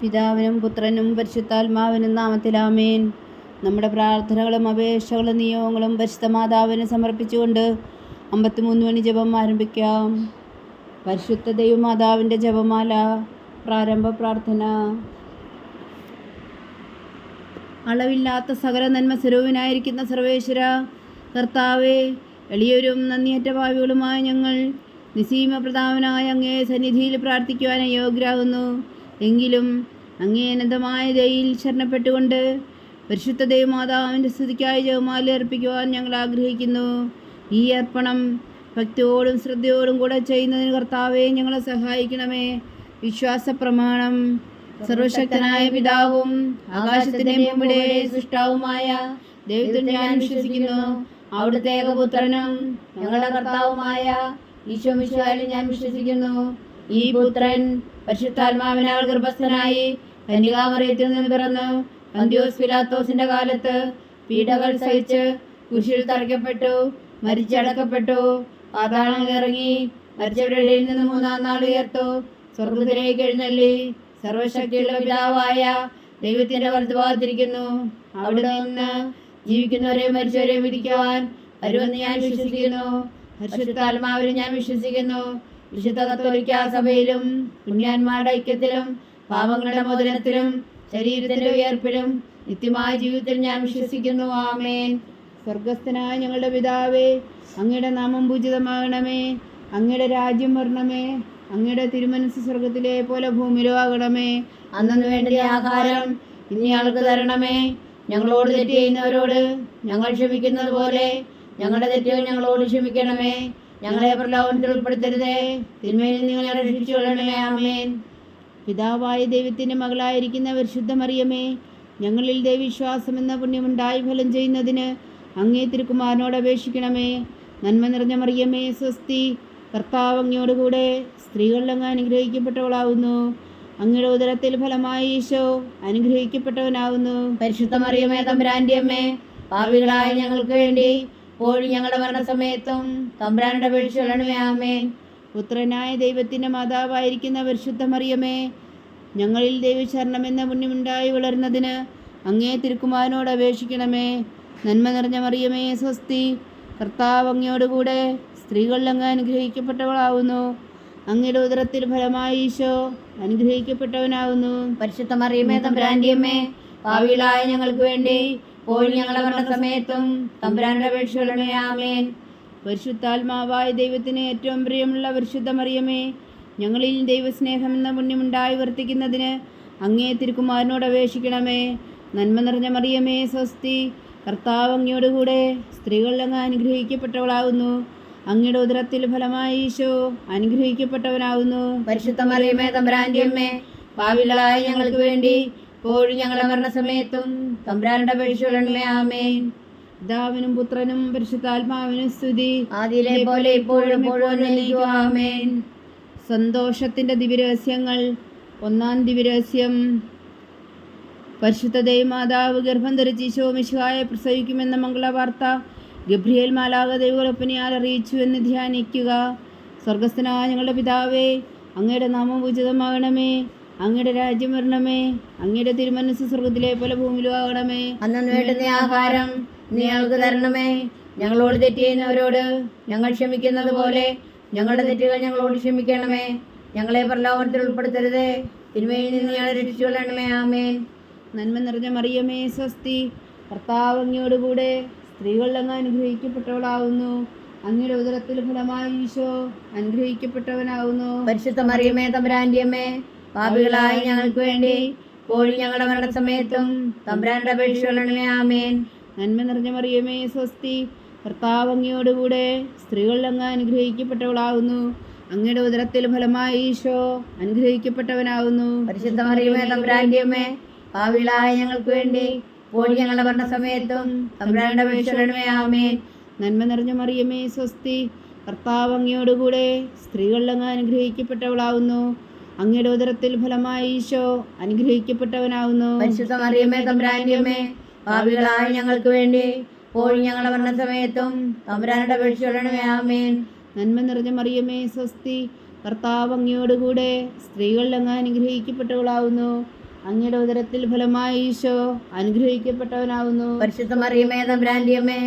പിതാവിനും പുത്രനും പരിശുദ്ധാത്മാവിനും നാമത്തിൽ ആമേൻ. നമ്മുടെ പ്രാർത്ഥനകളും അപേക്ഷകളും നിയോഗങ്ങളും പരിശുദ്ധ മാതാവിന് സമർപ്പിച്ചുകൊണ്ട് 53 മണി ജപം ആരംഭിക്കാം. പരിശുദ്ധ ദൈവമാതാവിൻ്റെ ജപമാല. പ്രാരംഭ പ്രാർത്ഥന. അളവില്ലാത്ത സകല നന്മ സ്വരൂപനായിരിക്കുന്ന സർവേശ്വര കർത്താവേ, എളിയവരും നന്ദിയേറ്റ ഭാവികളുമായ ഞങ്ങൾ നിസീമ പ്രതാപനായ അങ്ങേ സന്നിധിയിൽ പ്രാർത്ഥിക്കുവാൻ യോഗ്യരാകുന്നു. എങ്കിലും അങ്ങേ അനന്തമായ ദയയിൽ ശരണപ്പെട്ടുകൊണ്ട് പരിശുദ്ധ ദൈവമാതാവിൻ്റെ സ്തുതിക്കായി ജപമാല അർപ്പിക്കുവാൻ ഞങ്ങൾ ആഗ്രഹിക്കുന്നു. ഈ അർപ്പണം ഭക്തിയോടും ശ്രദ്ധയോടും കൂടെ ചെയ്യുന്നതിന് കർത്താവെ ഞങ്ങളെ സഹായിക്കണമേ. വിശ്വാസ പ്രമാണം. സർവശക്തനായ പിതാവും ആകാശത്തിൻ്റെ ഭൂമിയുടെ സൃഷ്ടാവുമായ ദൈവത്തിൽ ഞാൻ വിശ്വസിക്കുന്നു. അവിടുത്തെ ഏകപുത്രനും ഞങ്ങളുടെ കർത്താവുമായ ഈശോ മിശിഹായിൽ ഞാൻ വിശ്വസിക്കുന്നു. ഈ പുത്രൻ പരിശുദ്ധാത്മാവിനാൽ ഗർഭസ്ഥനായി കന്യകാമറിയത്തിൽ നിന്ന് പിറന്നു പന്തിയോസ് പിലാത്തോസിന്റെ കാലത്ത് പീഡകൾ സഹിച്ച് കുരിശിൽ തറയ്ക്കപ്പെട്ടു, മരിച്ചടക്കപ്പെട്ടു, പാതാളങ്ങളിൽ ഇറങ്ങി, മരിച്ചവരുടെ ഇടയിൽ നിന്ന് 3-ാം നാൾ ഉയർത്തു, സ്വർഗത്തിലേക്ക് എഴുന്നള്ളി, സർവശക്തിയുള്ള പിതാവായ ദൈവത്തിന്റെ വലതുഭാഗത്തിരിക്കുന്നു. അവിടെ നിന്ന് ജീവിക്കുന്നവരെയും മരിച്ചവരെയും വിധിക്കുവാൻ വരുമെന്ന് ഞാൻ വിശ്വസിക്കുന്നു. പരിശുദ്ധാത്മാവിൽ ഞാൻ വിശ്വസിക്കുന്നു. വിശുദ്ധ കത്തോലിക്കാ സഭയിലും പുണ്യാന്മാരുടെ ഐക്യത്തിലും പാപങ്ങളുടെ മോചനത്തിലും ശരീരത്തിന്റെ ഉയർപ്പിലും നിത്യമായ ജീവിതത്തിൽ ഞാൻ വിശ്വസിക്കുന്നു. ആമേൻ. സ്വർഗസ്ഥനായ ഞങ്ങളുടെ പിതാവേ, അങ്ങയുടെ നാമം പൂജിതമാകണമേ. അങ്ങയുടെ രാജ്യം വരണമേ. അങ്ങയുടെ തിരുമനസ് സ്വർഗത്തിലെ പോലെ ഭൂമിയിലും ആകണമേ. അന്നു വേണ്ട ആഹാരം ഇനി ഞങ്ങൾക്ക് തരണമേ. ഞങ്ങളോട് തെറ്റ് ചെയ്യുന്നവരോട് ഞങ്ങൾ ക്ഷമിക്കുന്നത് പോലെ ഞങ്ങളുടെ തെറ്റുകൾ ഞങ്ങളോട് ക്ഷമിക്കണമേ. ഞങ്ങളെ പ്രലോഭനത്തിൽ ഉൾപ്പെടുത്തരുതേ, തിന്മയിൽ നിങ്ങൾ രക്ഷിച്ചുകൊള്ളണമേ. ആമേൻ. പിതാവായ ദൈവത്തിൻ്റെ മകളായിരിക്കുന്ന പരിശുദ്ധ മറിയമേ, ഞങ്ങളിൽ ദൈവവിശ്വാസം എന്ന പുണ്യമുണ്ടായി ഫലം ചെയ്യുന്നതിന് അങ്ങേ തിരുക്കുമാരനോട് അപേക്ഷിക്കണമേ. നന്മ നിറഞ്ഞ മറിയമേ, സ്വസ്തി. കർത്താവ് അങ്ങയോടുകൂടെ സ്ത്രീകളിൽ അങ്ങ് അനുഗ്രഹിക്കപ്പെട്ടവളാവുന്നു. അങ്ങയുടെ ഉദരത്തിൽ ഫലമായി ഈശോ അനുഗ്രഹിക്കപ്പെട്ടവനാവുന്നു. പരിശുദ്ധ മറിയമേ, തമ്പുരാന്റെ അമ്മേ, പാപികളായ ഞങ്ങൾക്ക് വേണ്ടി ഇപ്പോഴും ഞങ്ങളുടെ മരണസമയത്തും തമ്പുരാനോട് അപേക്ഷിച്ചുകൊള്ളണമേ. ആമേൻ. പുത്രനായ ദൈവത്തിൻ്റെ മാതാവായിരിക്കുന്ന പരിശുദ്ധ മറിയമേ, ഞങ്ങളിൽ ദൈവശരണം എന്ന പുണ്യമുണ്ടായി വളരുന്നതിന് അങ്ങേ തിരുക്കുമാരനോട് അപേക്ഷിക്കണമേ. നന്മ നിറഞ്ഞ മറിയമേ, സ്വസ്തി. കർത്താവ് അങ്ങയോടുകൂടെ സ്ത്രീകളിൽ അങ്ങ് അനുഗ്രഹിക്കപ്പെട്ടവളാവുന്നു. അങ്ങയുടെ ഉദരത്തിൽ ഫലമായി ഈശോ അനുഗ്രഹിക്കപ്പെട്ടവനാവുന്നു. പരിശുദ്ധ മറിയമേ, തമ്പുരാന്റെ അമ്മേ, പാപികളായ ഞങ്ങൾക്ക് വേണ്ടി ഇപ്പോഴും ഞങ്ങളുടെ മരണസമയത്തും തമ്പുരാനോട് അപേക്ഷിച്ചുകൊള്ളണമേ. ആമേൻ. പരിശുദ്ധാത്മാവായ ദൈവത്തിന് ഏറ്റവും പ്രിയമുള്ള പരിശുദ്ധ മറിയമേ, ഞങ്ങളിൽ ദൈവസ്നേഹം എന്ന പുണ്യമുണ്ടായി വർത്തിക്കുന്നതിന് അങ്ങേ തിരുക്കുമാരനോട് അപേക്ഷിക്കണമേ. നന്മ നിറഞ്ഞ മറിയമേ, സ്വസ്തി. കർത്താവ് അങ്ങയോടുകൂടെ സ്ത്രീകളിൽ അങ്ങ് അനുഗ്രഹിക്കപ്പെട്ടവളാകുന്നു. അങ്ങയുടെ ഉദരത്തിൽ ഫലമായി ഈശോ അനുഗ്രഹിക്കപ്പെട്ടവനാകുന്നു. പരിശുദ്ധ മറിയമേ, തമ്പുരാന്റെ അമ്മേ, പാപികളായ ഞങ്ങൾക്ക് വേണ്ടി ഇപ്പോഴും ഞങ്ങളുടെ മരണസമയത്തും തമ്പുരാനോട് അപേക്ഷിച്ചുകൊള്ളണമേ. ആമേൻ. പിതാവിനും പുത്രനും പരിശുദ്ധാത്മാവിനും സ്തുതി, ആദിയിലെ പോലെ ഇപ്പോഴും എന്നേക്കും. ആമേൻ. സന്തോഷത്തിൻ്റെ ദിവ്യരഹസ്യങ്ങൾ. 1-ാം ദിവ്യരഹസ്യം. പരിശുദ്ധ ദൈവമാതാവ് ഗർഭം ധരിച്ച് ഈശോ മിശിഹായെ പ്രസവിക്കുമെന്ന മംഗളവാർത്ത ഗബ്രിയേൽ മാലാഖ ദൈവകൽപ്പനയാൽ അറിയിച്ചു എന്ന് ധ്യാനിക്കുക. സ്വർഗസ്ഥനായ ഞങ്ങളുടെ പിതാവേ, അങ്ങയുടെ നാമം പൂജിതമാകണമേ. അങ്ങയുടെ രാജ്യം വരണമേ. അങ്ങയുടെ തിരുമനസ് സ്വർഗത്തിലെ പോലെ ഭൂമിയിലും ആകണമേ. അന്നു വേണ്ടുന്ന ആഹാരം ഞങ്ങൾക്ക് തരണമേ. ഞങ്ങളോട് തെറ്റ് ചെയ്യുന്നവരോട് ഞങ്ങൾ ക്ഷമിക്കുന്നത് പോലെ ഞങ്ങളുടെ തെറ്റുകൾ ഞങ്ങളോട് ക്ഷമിക്കണമേ. ഞങ്ങളെ പ്രലോഭനത്തിൽ ഉൾപ്പെടുത്തരുതേ, തിന്മയിൽ നിന്ന് ഞങ്ങളെ രക്ഷിച്ചുകൊള്ളണമേ. ആമേൻ. നന്മ നിറഞ്ഞ മറിയമേ, സ്വസ്തി. കർത്താവ് അങ്ങയോടുകൂടെ സ്ത്രീകളിൽ അങ്ങ് അനുഗ്രഹിക്കപ്പെട്ടവളാവുന്നു. അങ്ങയുടെ ഉദരത്തിൽ ഫലമായി ഈശോ അനുഗ്രഹിക്കപ്പെട്ടവനാവുന്നു. പരിശുദ്ധ മറിയമേ, തമ്പുരാന്റെ അമ്മേ, പാപികളായ ഞങ്ങൾക്ക് വേണ്ടി ഇപ്പോഴും ഞങ്ങളുടെ മരണസമയത്തും തമ്പുരാനോട് അപേക്ഷിച്ചുകൊള്ളണമേ. ആമേൻ. നന്മ നിറഞ്ഞ മറിയമേ, സ്വസ്തി. കർത്താവ് അങ്ങയോടുകൂടെ സ്ത്രീകളിൽ അങ്ങ് അനുഗ്രഹിക്കപ്പെട്ടവളാവുന്നു. അങ്ങയുടെ ഉദരത്തിൽ ഫലമായി ഈശോ അനുഗ്രഹിക്കപ്പെട്ടവനാവുന്നു. പരിശുദ്ധ മറിയമേ, തമ്പുരാന്റെ അമ്മേ, പാപികളായ ഞങ്ങൾക്ക് വേണ്ടി ഇപ്പോഴും ഞങ്ങളുടെ മരണസമയത്തും തമ്പുരാനോട് അപേക്ഷിച്ചുകൊള്ളണമേ. ആമേൻ. നന്മ നിറഞ്ഞ മറിയമേ, സ്വസ്തി. കർത്താവ് അങ്ങയോടുകൂടെ സ്ത്രീകളിൽ അങ്ങ് അനുഗ്രഹിക്കപ്പെട്ടവളാവുന്നു. അങ്ങയുടെ ഉദരത്തിൽ ഫലമായി ഈശോ അനുഗ്രഹിക്കപ്പെട്ടവനാവുന്നു. പരിശുദ്ധ മറിയമേ, തമ്പുരാന്റെ അമ്മേ, പാപികളായ ഞങ്ങൾക്ക് വേണ്ടി ഇപ്പോഴും ഞങ്ങളുടെ മരണസമയത്തും തമ്പുരാനോട് അപേക്ഷിച്ചുകൊള്ളണമേ. ആമേൻ. നന്മ നിറഞ്ഞ മറിയമേ, സ്വസ്തി. കർത്താവ് അങ്ങയോടുകൂടെ സ്ത്രീകളിൽ അങ്ങ് അനുഗ്രഹിക്കപ്പെട്ടവളാവുന്നു. അങ്ങയുടെ ഉദരത്തിൽ ഫലമായി ഈശോ അനുഗ്രഹിക്കപ്പെട്ടവനാകുന്നു. പരിശുദ്ധ മറിയമേ തമ്പുരാന്റെ അമ്മേ,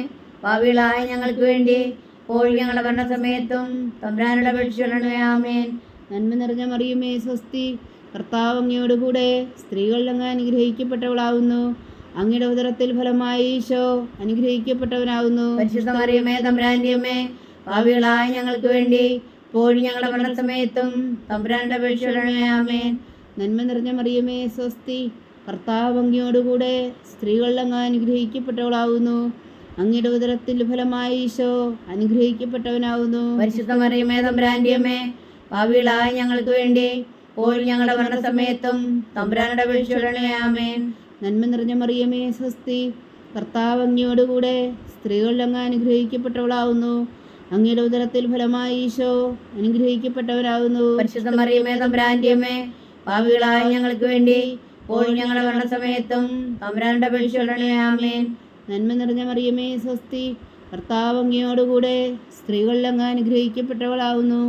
പാപികളായ ഞങ്ങൾക്ക് വേണ്ടി ഇപ്പോഴും ഞങ്ങളുടെ മരണസമയത്തും തമ്പുരാനോട് അപേക്ഷിച്ചുകൊള്ളണമേ. ആമേൻ. നന്മ നിറഞ്ഞ മറിയമേ സ്വസ്തി, കർത്താവ് അങ്ങയോടുകൂടെ സ്ത്രീകളിൽ അങ്ങ് അനുഗ്രഹിക്കപ്പെട്ടവളാകുന്നു. അങ്ങയുടെ ഉദരത്തിൽ ഫലമായി ഈശോ അനുഗ്രഹിക്കപ്പെട്ടവനാകുന്നു. പരിശുദ്ധ മറിയമേ തമ്പുരാന്റെ അമ്മേ, പാപികളായ ഞങ്ങൾക്ക് വേണ്ടി ഇപ്പോഴും ഞങ്ങളുടെ മരണസമയത്തും തമ്പുരാനോട് അപേക്ഷിച്ചുകൊള്ളണമേ. ആമേൻ. നന്മ നിറഞ്ഞ മറിയമേ സ്വസ്തി, കർത്താവ് അങ്ങയോടുകൂടെ സ്ത്രീകളിൽ അങ്ങ് അനുഗ്രഹിക്കപ്പെട്ടവളാകുന്നു. അങ്ങയുടെ ഉദരത്തിൽ ഫലമായി ഈശോ അനുഗ്രഹിക്കപ്പെട്ടവനാകുന്നു. പരിശുദ്ധ മറിയമേ തമ്പുരാന്റെ അമ്മേ, പാപികളായ ഞങ്ങൾക്ക് വേണ്ടി ഇപ്പോഴും ഞങ്ങളുടെ മരണസമയത്തും തമ്പുരാനോട് അപേക്ഷിച്ചുകൊള്ളണമേ. ആമേൻ. നന്മ നിറഞ്ഞ മറിയമേ സ്വസ്തി, കർത്താവ് അങ്ങയോടുകൂടെ സ്ത്രീകളിൽ അങ്ങ് അനുഗ്രഹിക്കപ്പെട്ടവളാകുന്നു. അങ്ങയുടെ ഉദരത്തിൽ ഫലമായി ഈശോ അനുഗ്രഹിക്കപ്പെട്ടവരാകുന്നു. പരിശുദ്ധ മറിയമേ തമ്പുരാന്റെ അമ്മേ, പാപികളായ ഞങ്ങൾക്ക് വേണ്ടി ഇപ്പോഴും ഞങ്ങളുടെ മരണസമയത്തും തമ്പുരാനോട് അപേക്ഷിച്ചുകൊള്ളണമേ. ആമേൻ. നന്മ നിറഞ്ഞ മറിയമേ സ്വസ്തി, കർത്താവ് അങ്ങയോടുകൂടെ സ്ത്രീകളിൽ അങ്ങ് അനുഗ്രഹിക്കപ്പെട്ടവളാകുന്നു.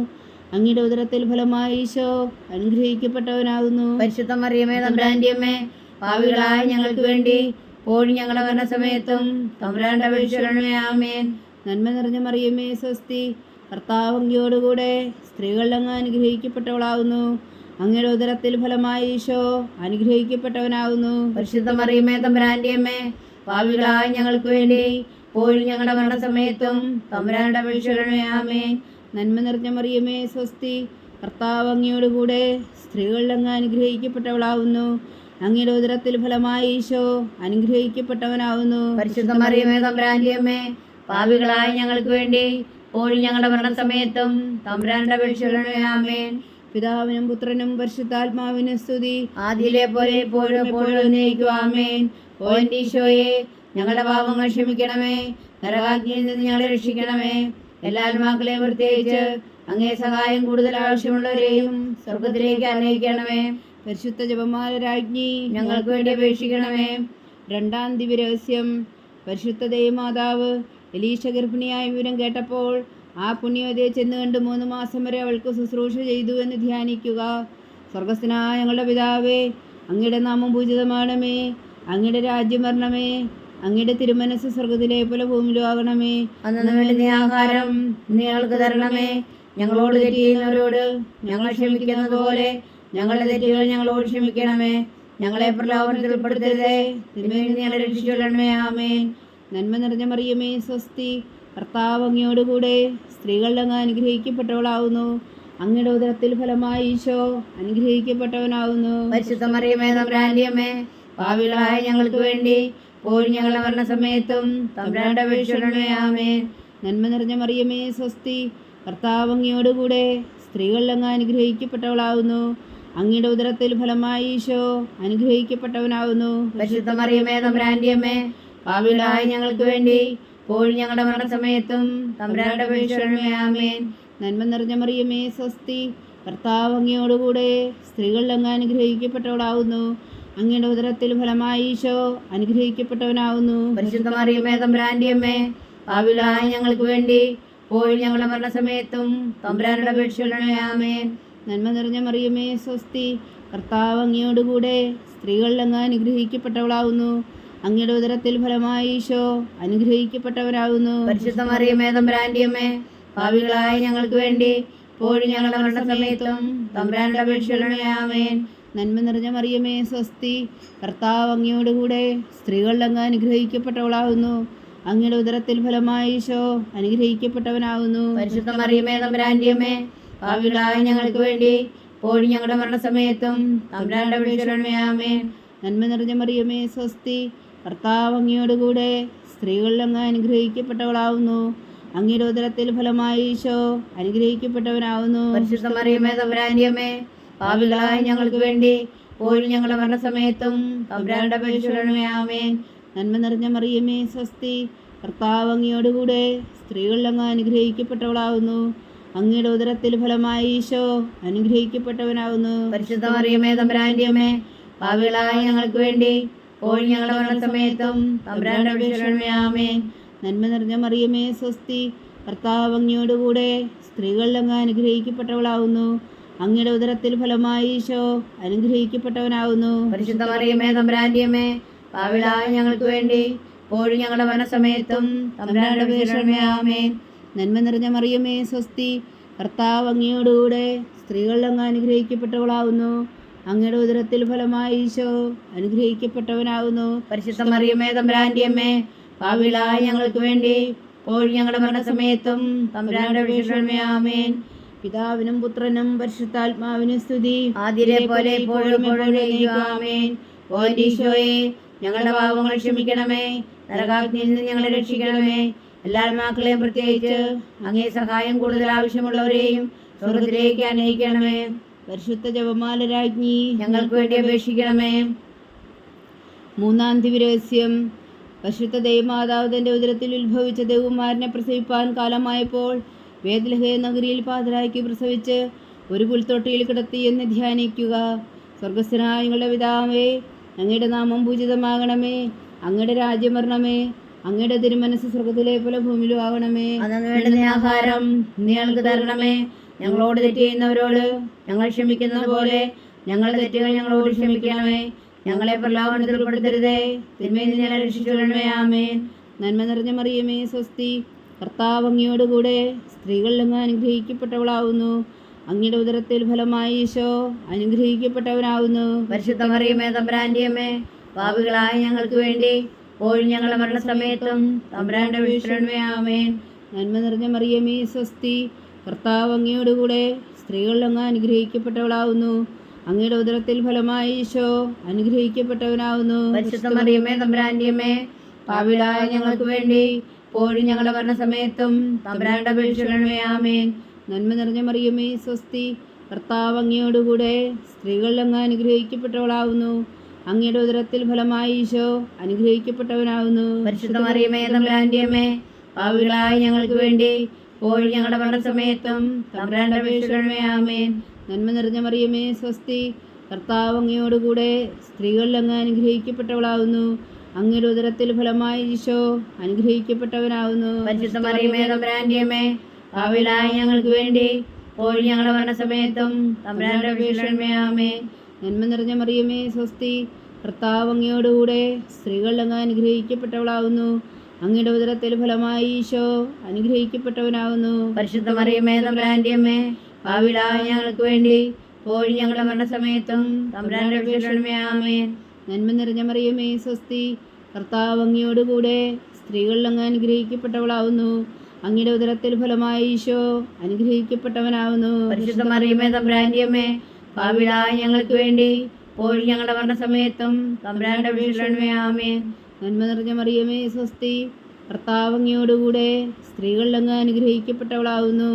അങ്ങയുടെ ഉദരത്തിൽ ഫലമായി ഈശോ അനുഗ്രഹിക്കപ്പെട്ടവനാകുന്നു. പരിശുദ്ധ മറിയമേ തമ്പുരാന്റെ അമ്മേ, പാപികളായ ഞങ്ങൾക്ക് വേണ്ടി ഇപ്പോഴും ഞങ്ങളുടെ മരണസമയത്തും തമ്പുരാനോട് അപേക്ഷിച്ചുകൊള്ളണമേ. ആമേൻ. നന്മ നിറഞ്ഞ മറിയമേ സ്വസ്തി, കർത്താവ് അങ്ങയോടുകൂടെ സ്ത്രീകളിൽ അങ്ങ് അനുഗ്രഹിക്കപ്പെട്ടവളാകുന്നു. അങ്ങയുടെ ഉദരത്തിൽ ഫലമായി ഈശോ അനുഗ്രഹിക്കപ്പെട്ടവനാകുന്നു. പരിശുദ്ധ മറിയമേ തമ്പുരാന്റെ അമ്മേ, പാപികളായ ഞങ്ങൾക്ക് വേണ്ടി ഇപ്പോഴും ഞങ്ങളുടെ മരണസമയത്തും തമ്പുരാനോട് അപേക്ഷിച്ചുകൊള്ളണമേ. ആമേൻ. നന്മ നിറഞ്ഞ മറിയമേ സ്വസ്തി, കർത്താവ് അങ്ങയോടുകൂടെ സ്ത്രീകളിൽ അങ്ങ് അനുഗ്രഹിക്കപ്പെട്ടവളാകുന്നു. അങ്ങയുടെ ഉദരത്തിൽ ഫലമായി ഈശോ അനുഗ്രഹിക്കപ്പെട്ടവനാകുന്നു. പരിശുദ്ധ മറിയമേ തമ്പുരാന്റെ അമ്മേ, പാപികളായ ഞങ്ങൾക്ക് വേണ്ടി ഇപ്പോഴും ഞങ്ങളുടെ മരണസമയത്തും തമ്പുരാനോട് അപേക്ഷിച്ചുകൊള്ളണമേ. ആമേൻ. പിതാവിനും പുത്രനും പരിശുദ്ധാത്മാവിനും സ്തുതി, ആദിയിലെ പോലെ എപ്പോഴും എപ്പോഴും എന്നേക്കും. ആമേൻ. ഓ എൻ്റെ ഈശോയെ, ഞങ്ങളുടെ പാപങ്ങൾ ക്ഷമിക്കണമേ, നരകാഗ്നിയിൽ നിന്ന് ഞങ്ങളെ രക്ഷിക്കണമേ. എല്ലാ ആത്മാക്കളെയും പ്രത്യേകിച്ച് അങ്ങേ സഹായം കൂടുതൽ ആവശ്യമുള്ളവരെയും സ്വർഗത്തിലേക്ക് അനയിക്കണമേ. പരിശുദ്ധ ജപമാല രാജ്ഞി ഞങ്ങൾക്ക് വേണ്ടി അപേക്ഷിക്കണമേ. രണ്ടാം ദിവ്യരഹസ്യം. പരിശുദ്ധ ദൈവമാതാവ് എലീശ ഗർഭിണിയായ വിവരം കേട്ടപ്പോൾ ആ പുണ്യവതിയെ ചെന്ന് കണ്ട് 3 മാസം വരെ അവൾക്ക് ശുശ്രൂഷ ചെയ്തു എന്ന് ധ്യാനിക്കുക. സ്വർഗസ്ഥനായ ഞങ്ങളുടെ പിതാവേ, അങ്ങയുടെ നാമം പൂജിതമാണമേ, അങ്ങയുടെ രാജ്യം വരണമേ, അങ്ങയുടെ തിരുമനസ് സ്വർഗത്തിലെ പോലെ ഭൂമിയിലും ആകണമേ. അന്നു വേണ്ടുന്ന ആഹാരം ഇന്ന് ഞങ്ങൾക്ക് തരണമേ. ഞങ്ങളോട് തെറ്റ് ചെയ്യുന്നവരോട് ഞങ്ങൾ ക്ഷമിക്കുന്നത് പോലെ ഞങ്ങളുടെ തെറ്റുകൾ ഞങ്ങളോട് ക്ഷമിക്കണമേ. ഞങ്ങളെ പ്രലോഭനത്തിൽ ഉൾപ്പെടുത്തരുതേ, തിന്മയിൽ നിന്ന് ഞങ്ങളെ രക്ഷിച്ചുകൊള്ളണമേ. ആമേൻ. നന്മ നിറഞ്ഞ മറിയമേ സ്വസ്തി, കർത്താവ് അങ്ങയോടുകൂടെ സ്ത്രീകളിൽ അങ്ങ് അനുഗ്രഹിക്കപ്പെട്ടവളാകുന്നു. അങ്ങയുടെ ഉദരത്തിൽ ഫലമായി ഈശോ അനുഗ്രഹിക്കപ്പെട്ടവനാകുന്നു. പരിശുദ്ധ മറിയമേ തമ്പുരാന്റെ അമ്മേ, പാപികളായ ഞങ്ങൾക്ക് വേണ്ടി ഇപ്പോഴും ഞങ്ങളുടെ മരണസമയത്തും തമ്പുരാനോട് അപേക്ഷിച്ചുകൊള്ളണമേ. ആമേൻ. നന്മ നിറഞ്ഞ മറിയമേ സ്വസ്തി, കർത്താവ് അങ്ങയോടുകൂടെ സ്ത്രീകളിൽ അങ്ങ് അനുഗ്രഹിക്കപ്പെട്ടവളാകുന്നു. അങ്ങയുടെ ഉദരത്തിൽ ഫലമായി ഈശോ അനുഗ്രഹിക്കപ്പെട്ടവനാകുന്നു. പരിശുദ്ധ മറിയമേ തമ്പുരാന്റെ അമ്മേ, പാപികളായ ഞങ്ങൾക്ക് വേണ്ടി ഇപ്പോഴും ഞങ്ങളുടെ മരണസമയത്തും തമ്പുരാനോട് അപേക്ഷിച്ചുകൊള്ളണമേ. ആമേൻ. നന്മ നിറഞ്ഞ മറിയമേ സ്വസ്തി, കർത്താവ് അങ്ങയോടുകൂടെ സ്ത്രീകളിൽ അങ്ങ് അനുഗ്രഹിക്കപ്പെട്ടവളാകുന്നു. അങ്ങയുടെ ഉദരത്തിൽ ഫലമായി ഈശോ അനുഗ്രഹിക്കപ്പെട്ടവനാകുന്നു. പരിശുദ്ധ മറിയമേ തമ്പുരാന്റെ അമ്മേ, പാപികളായ ഞങ്ങൾക്ക് വേണ്ടി ഇപ്പോഴും ഞങ്ങളുടെ മരണസമയത്തും തമ്പുരാനോട് അപേക്ഷിച്ചുകൊള്ളണമേ. ആമേൻ. നന്മ നിറഞ്ഞ മറിയമേ സ്വസ്തി, കർത്താവ് അങ്ങയോടുകൂടെ സ്ത്രീകളിൽ അങ്ങ് അനുഗ്രഹിക്കപ്പെട്ടവളാകുന്നു. അങ്ങയുടെ ഉദരത്തിൽ ഫലമായി ഈശോ അനുഗ്രഹിക്കപ്പെട്ടവരാകുന്നു. പരിശുദ്ധ മറിയമേ തമ്പുരാന്റെ അമ്മേ, പാപികളായ ഞങ്ങൾക്ക് വേണ്ടി ഇപ്പോഴും ഞങ്ങളുടെ മരണസമയത്തും തമ്പുരാനോട് അപേക്ഷിച്ചുകൊള്ളണമേ. ആമേൻ. നന്മ നിറഞ്ഞ മറിയമേ സ്വസ്തി, കർത്താവ് അങ്ങയോടുകൂടെ സ്ത്രീകളിൽ അങ്ങ് അനുഗ്രഹിക്കപ്പെട്ടവളാകുന്നു. അങ്ങയുടെ ഉദരത്തിൽ ഫലമായി ഈശോ അനുഗ്രഹിക്കപ്പെട്ടവനാകുന്നു. പരിശുദ്ധ മറിയമേ തമ്പുരാന്റെ അമ്മേ, പാപികളായ ഞങ്ങൾക്ക് വേണ്ടി ഇപ്പോഴും ഞങ്ങളുടെ മരണസമയത്തും തമ്പുരാനോട് അപേക്ഷിച്ചുകൊള്ളണമേ. ആമേൻ. നന്മ നിറഞ്ഞ മറിയമേ സ്വസ്തി, കർത്താവ് അങ്ങയോടുകൂടെ സ്ത്രീകളിൽ അങ്ങ് അനുഗ്രഹിക്കപ്പെട്ടവളാകുന്നു. അങ്ങയുടെ ഉദരത്തിൽ ഫലമായി ഈശോ അനുഗ്രഹിക്കപ്പെട്ടവനാകുന്നു. പരിശുദ്ധ മറിയമേ തമ്പുരാന്റെ അമ്മേ, പാപികളായ ഞങ്ങൾക്ക് വേണ്ടി ഇപ്പോഴും ഞങ്ങളുടെ മരണസമയത്തും തമ്പുരാനോട് അപേക്ഷിച്ചുകൊള്ളണമേ. ആമേൻ. നന്മ നിറഞ്ഞ മറിയമേ സ്വസ്തി, കർത്താവ് അങ്ങയോടുകൂടെ സ്ത്രീകളിൽ അങ്ങ് അനുഗ്രഹിക്കപ്പെട്ടവളാകുന്നു. അങ്ങയുടെ ഉദരത്തിൽ ഫലമായി ഈശോ അനുഗ്രഹിക്കപ്പെട്ടവനാകുന്നു. പരിശുദ്ധ മറിയമേ തമ്പുരാന്റെ അമ്മേ, പാപികളായ ഞങ്ങൾക്ക് വേണ്ടി ഇപ്പോഴും ഞങ്ങളുടെ മരണസമയത്തും തമ്പുരാനോട് അപേക്ഷിച്ചുകൊള്ളണമേ. ആമേൻ. നന്മ നിറഞ്ഞ മറിയമേ സ്വസ്തി, കർത്താവ് അങ്ങയോടുകൂടെ സ്ത്രീകളിൽ അങ്ങ് അനുഗ്രഹിക്കപ്പെട്ടവളാകുന്നു. അങ്ങയുടെ ഉദരത്തിൽ ഫലമായി ഈശോ അനുഗ്രഹിക്കപ്പെട്ടവനാവുന്നു. പരിശുദ്ധ മറിയമേ തമ്പുരാന്റെ അമ്മേ, പാപികളായ ഞങ്ങൾക്ക് വേണ്ടി ഇപ്പോഴും ഞങ്ങളുടെ മരണസമയത്തും തമ്പുരാന്റെ അപേക്ഷണമേ. ആമേൻ. നന്മ നിറഞ്ഞ മറിയമേ സ്വസ്തി, കർത്താവ് അങ്ങയോടുകൂടെ സ്ത്രീകൾ അങ്ങ് അനുഗ്രഹിക്കപ്പെട്ടവളാവുന്നു. അങ്ങയുടെ ഉദരത്തിൽ ഫലമായി ഈശോ അനുഗ്രഹിക്കപ്പെട്ടവനാവുന്നു. പരിശുദ്ധ മറിയമേ തമ്പുരാന്റെ അമ്മേ, പാപികളായ ഞങ്ങൾക്ക് വേണ്ടി ഇപ്പോഴും ഞങ്ങളുടെ മരണസമയത്തും തമ്പുരാന്റെ അപേക്ഷണമേ. ആമേൻ. പിതാവിനും പുത്രനും പരിശുദ്ധാത്മാവിനും സ്തുതി, ആദ്യത്തെ പോലെ ഇപ്പോഴും എപ്പോഴും എന്നേക്കും. ആമേൻ. ഓ എൻ്റെ ഈശോയെ, ഞങ്ങളുടെ പാപങ്ങൾ ക്ഷമിക്കണമേ, നരകാഗ്നിയിൽ നിന്ന് ഞങ്ങളെ രക്ഷിക്കണമേ. എല്ലാ ആത്മാക്കളെയും പ്രത്യേകിച്ച് അങ്ങേ സഹായം കൂടുതൽ ആവശ്യമുള്ളവരെയും സ്വർഗത്തിലേക്ക് അനയിക്കണമേ. പരിശുദ്ധ ജപമാല രാജ്ഞി ഞങ്ങൾക്ക് വേണ്ടി അപേക്ഷിക്കണമേ. മൂന്നാം ദിവരഹസ്യം. പരിശുദ്ധ ദൈവമാതാവ് തൻ്റെ ഉദരത്തിൽ ഉത്ഭവിച്ച ദേവകുമാരനെ പ്രസവിപ്പാൻ കാലമായപ്പോൾ വേദലഹേ നഗരിയിൽ പാതിരായ്ക്ക് പ്രസവിച്ച് ഒരു പുൽത്തൊട്ടിയിൽ കിടത്തി എന്ന് ധ്യാനിക്കുക. സ്വർഗസ്ഥനായ ഞങ്ങളുടെ പിതാവേ, അങ്ങയുടെ നാമം പൂജിതമാകണമേ, അങ്ങയുടെ രാജ്യം വരണമേ, അങ്ങയുടെ തിരുമനസ് സ്വർഗത്തിലെ പോലെ ഭൂമിയിലും ആകണമേ. അന്നു വേണ്ടുന്ന ആഹാരം നീ ഞങ്ങൾക്ക് തരണമേ. ഞങ്ങളോട് തെറ്റ് ചെയ്യുന്നവരോട് ഞങ്ങൾ ക്ഷമിക്കുന്ന പോലെ ഞങ്ങളുടെ തെറ്റുകൾ ഞങ്ങളോട് ക്ഷമിക്കണമേ. ഞങ്ങളെ പ്രലോഭനത്തിൽ ഉൾപ്പെടുത്തരുതേ, തിന്മയിൽ നിന്ന് ഞങ്ങളെ രക്ഷിച്ചുകൊള്ളണമേ. ആമേൻ. നന്മ നിറഞ്ഞ മറിയമേ സ്വസ്തി, കർത്താവ് അങ്ങയോടുകൂടെ സ്ത്രീകളിൽ അങ്ങ് അനുഗ്രഹിക്കപ്പെട്ടവളാവുന്നു. അങ്ങയുടെ ഉദരത്തിൽ ഫലമായി ഈശോ അനുഗ്രഹിക്കപ്പെട്ടവനാവുന്നു. പരിശുദ്ധ മറിയമേ തമ്പുരാന്റെ അമ്മേ, പാപികളായ ഞങ്ങൾക്ക് വേണ്ടി ഇപ്പോഴും ഞങ്ങളുടെ മരണസമയത്തും തമ്പുരാന്റെ അപേക്ഷണമേ. ആമേൻ. നന്മ നിറഞ്ഞ മറിയമേ സ്വസ്തി, കർത്താവ് അങ്ങയോടുകൂടെ സ്ത്രീകളിൽ അങ്ങ് അനുഗ്രഹിക്കപ്പെട്ടവളാവുന്നു. അങ്ങയുടെ ഉദരത്തിൽ ഫലമായി ഈശോ അനുഗ്രഹിക്കപ്പെട്ടവനാവുന്നു. പരിശുദ്ധ മറിയമേ തമ്പുരാന്റെ അമ്മേ, പാപികളായ ഞങ്ങൾക്ക് വേണ്ടി ഇപ്പോഴും ഞങ്ങളുടെ മരണസമയത്തും തമ്പുരാന്റെ അപേക്ഷണമേ. ആമേൻ. നന്മ നിറഞ്ഞ മറിയമേ സ്വസ്തി, കർത്താവ് അങ്ങയോടുകൂടെ സ്ത്രീകളിൽ അങ്ങ് അനുഗ്രഹിക്കപ്പെട്ടവളാവുന്നു. അങ്ങയുടെ ഉദരത്തിൽ ഫലമായി ഈശോ അനുഗ്രഹിക്കപ്പെട്ടവനാവുന്നു. പരിശുദ്ധ മറിയമേ തമ്പുരാന്റെ അമ്മേ, പാപികളായ ഞങ്ങൾക്ക് വേണ്ടി ഇപ്പോഴും ഞങ്ങളുടെ മരണസമയത്തും തമ്പുരാന്റെ അപേക്ഷണമേ. ആമേൻ. നന്മ നിറഞ്ഞ മറിയമേ സ്വസ്തി, കർത്താവ് അങ്ങയോടുകൂടെ സ്ത്രീകളിൽ അങ്ങ് അനുഗ്രഹിക്കപ്പെട്ടവളാവുന്നു. അങ്ങയുടെ ഉദരത്തിൽ ഫലമായി ഈശോ അനുഗ്രഹിക്കപ്പെട്ടവനാവുന്നു. പരിശുദ്ധ മറിയമേ തമ്പുരാന്റെ അമ്മേ, പാപികളായ ഞങ്ങൾക്ക് വേണ്ടി ഇപ്പോഴും ഞങ്ങളുടെ മരണസമയത്തും തമ്പുരാന്റെ അപേക്ഷണമേ. ആമേൻ. നന്മ നിറഞ്ഞ മറിയമേ സ്വസ്തി, കർത്താവ് അങ്ങയോടുകൂടെ സ്ത്രീകളിൽ അങ്ങ് അനുഗ്രഹിക്കപ്പെട്ടവളാവുന്നു. അങ്ങയുടെ ഉദരത്തിൽ ഫലമായി ഈശോ അനുഗ്രഹിക്കപ്പെട്ടവനാവുന്നു. പരിശുദ്ധ മറിയമേ തമ്പുരാന്റെ അമ്മേ, പാപികളായ ഞങ്ങൾക്ക് വേണ്ടി ഇപ്പോഴും ഞങ്ങളുടെ മരണസമയത്തും തമ്പുരാന്റെ അപേക്ഷണമേ. ആമേൻ. നന്മ നിറഞ്ഞ മറിയമേ സ്വസ്തി, കർത്താവ് അങ്ങയോടുകൂടെ സ്ത്രീകളിൽ അങ്ങ് അനുഗ്രഹിക്കപ്പെട്ടവളാവുന്നു. അങ്ങയുടെ ഉദരത്തിൽ ഫലമായി ഈശോ അനുഗ്രഹിക്കപ്പെട്ടവനാവുന്നു. പരിശുദ്ധ മറിയമേ തമ്പുരാന്റെ അമ്മേ, പാപികളായ ഞങ്ങൾക്ക് വേണ്ടി ഇപ്പോഴും ഞങ്ങളുടെ മരണസമയത്തും തമ്പുരാന്റെ അപേക്ഷണമേ. ആമേൻ. നന്മ നിറഞ്ഞ മറിയമേ സ്വസ്തി, കർത്താവ് അങ്ങയോടുകൂടെ സ്ത്രീകളിൽ അങ്ങ് അനുഗ്രഹിക്കപ്പെട്ടവളാവുന്നു.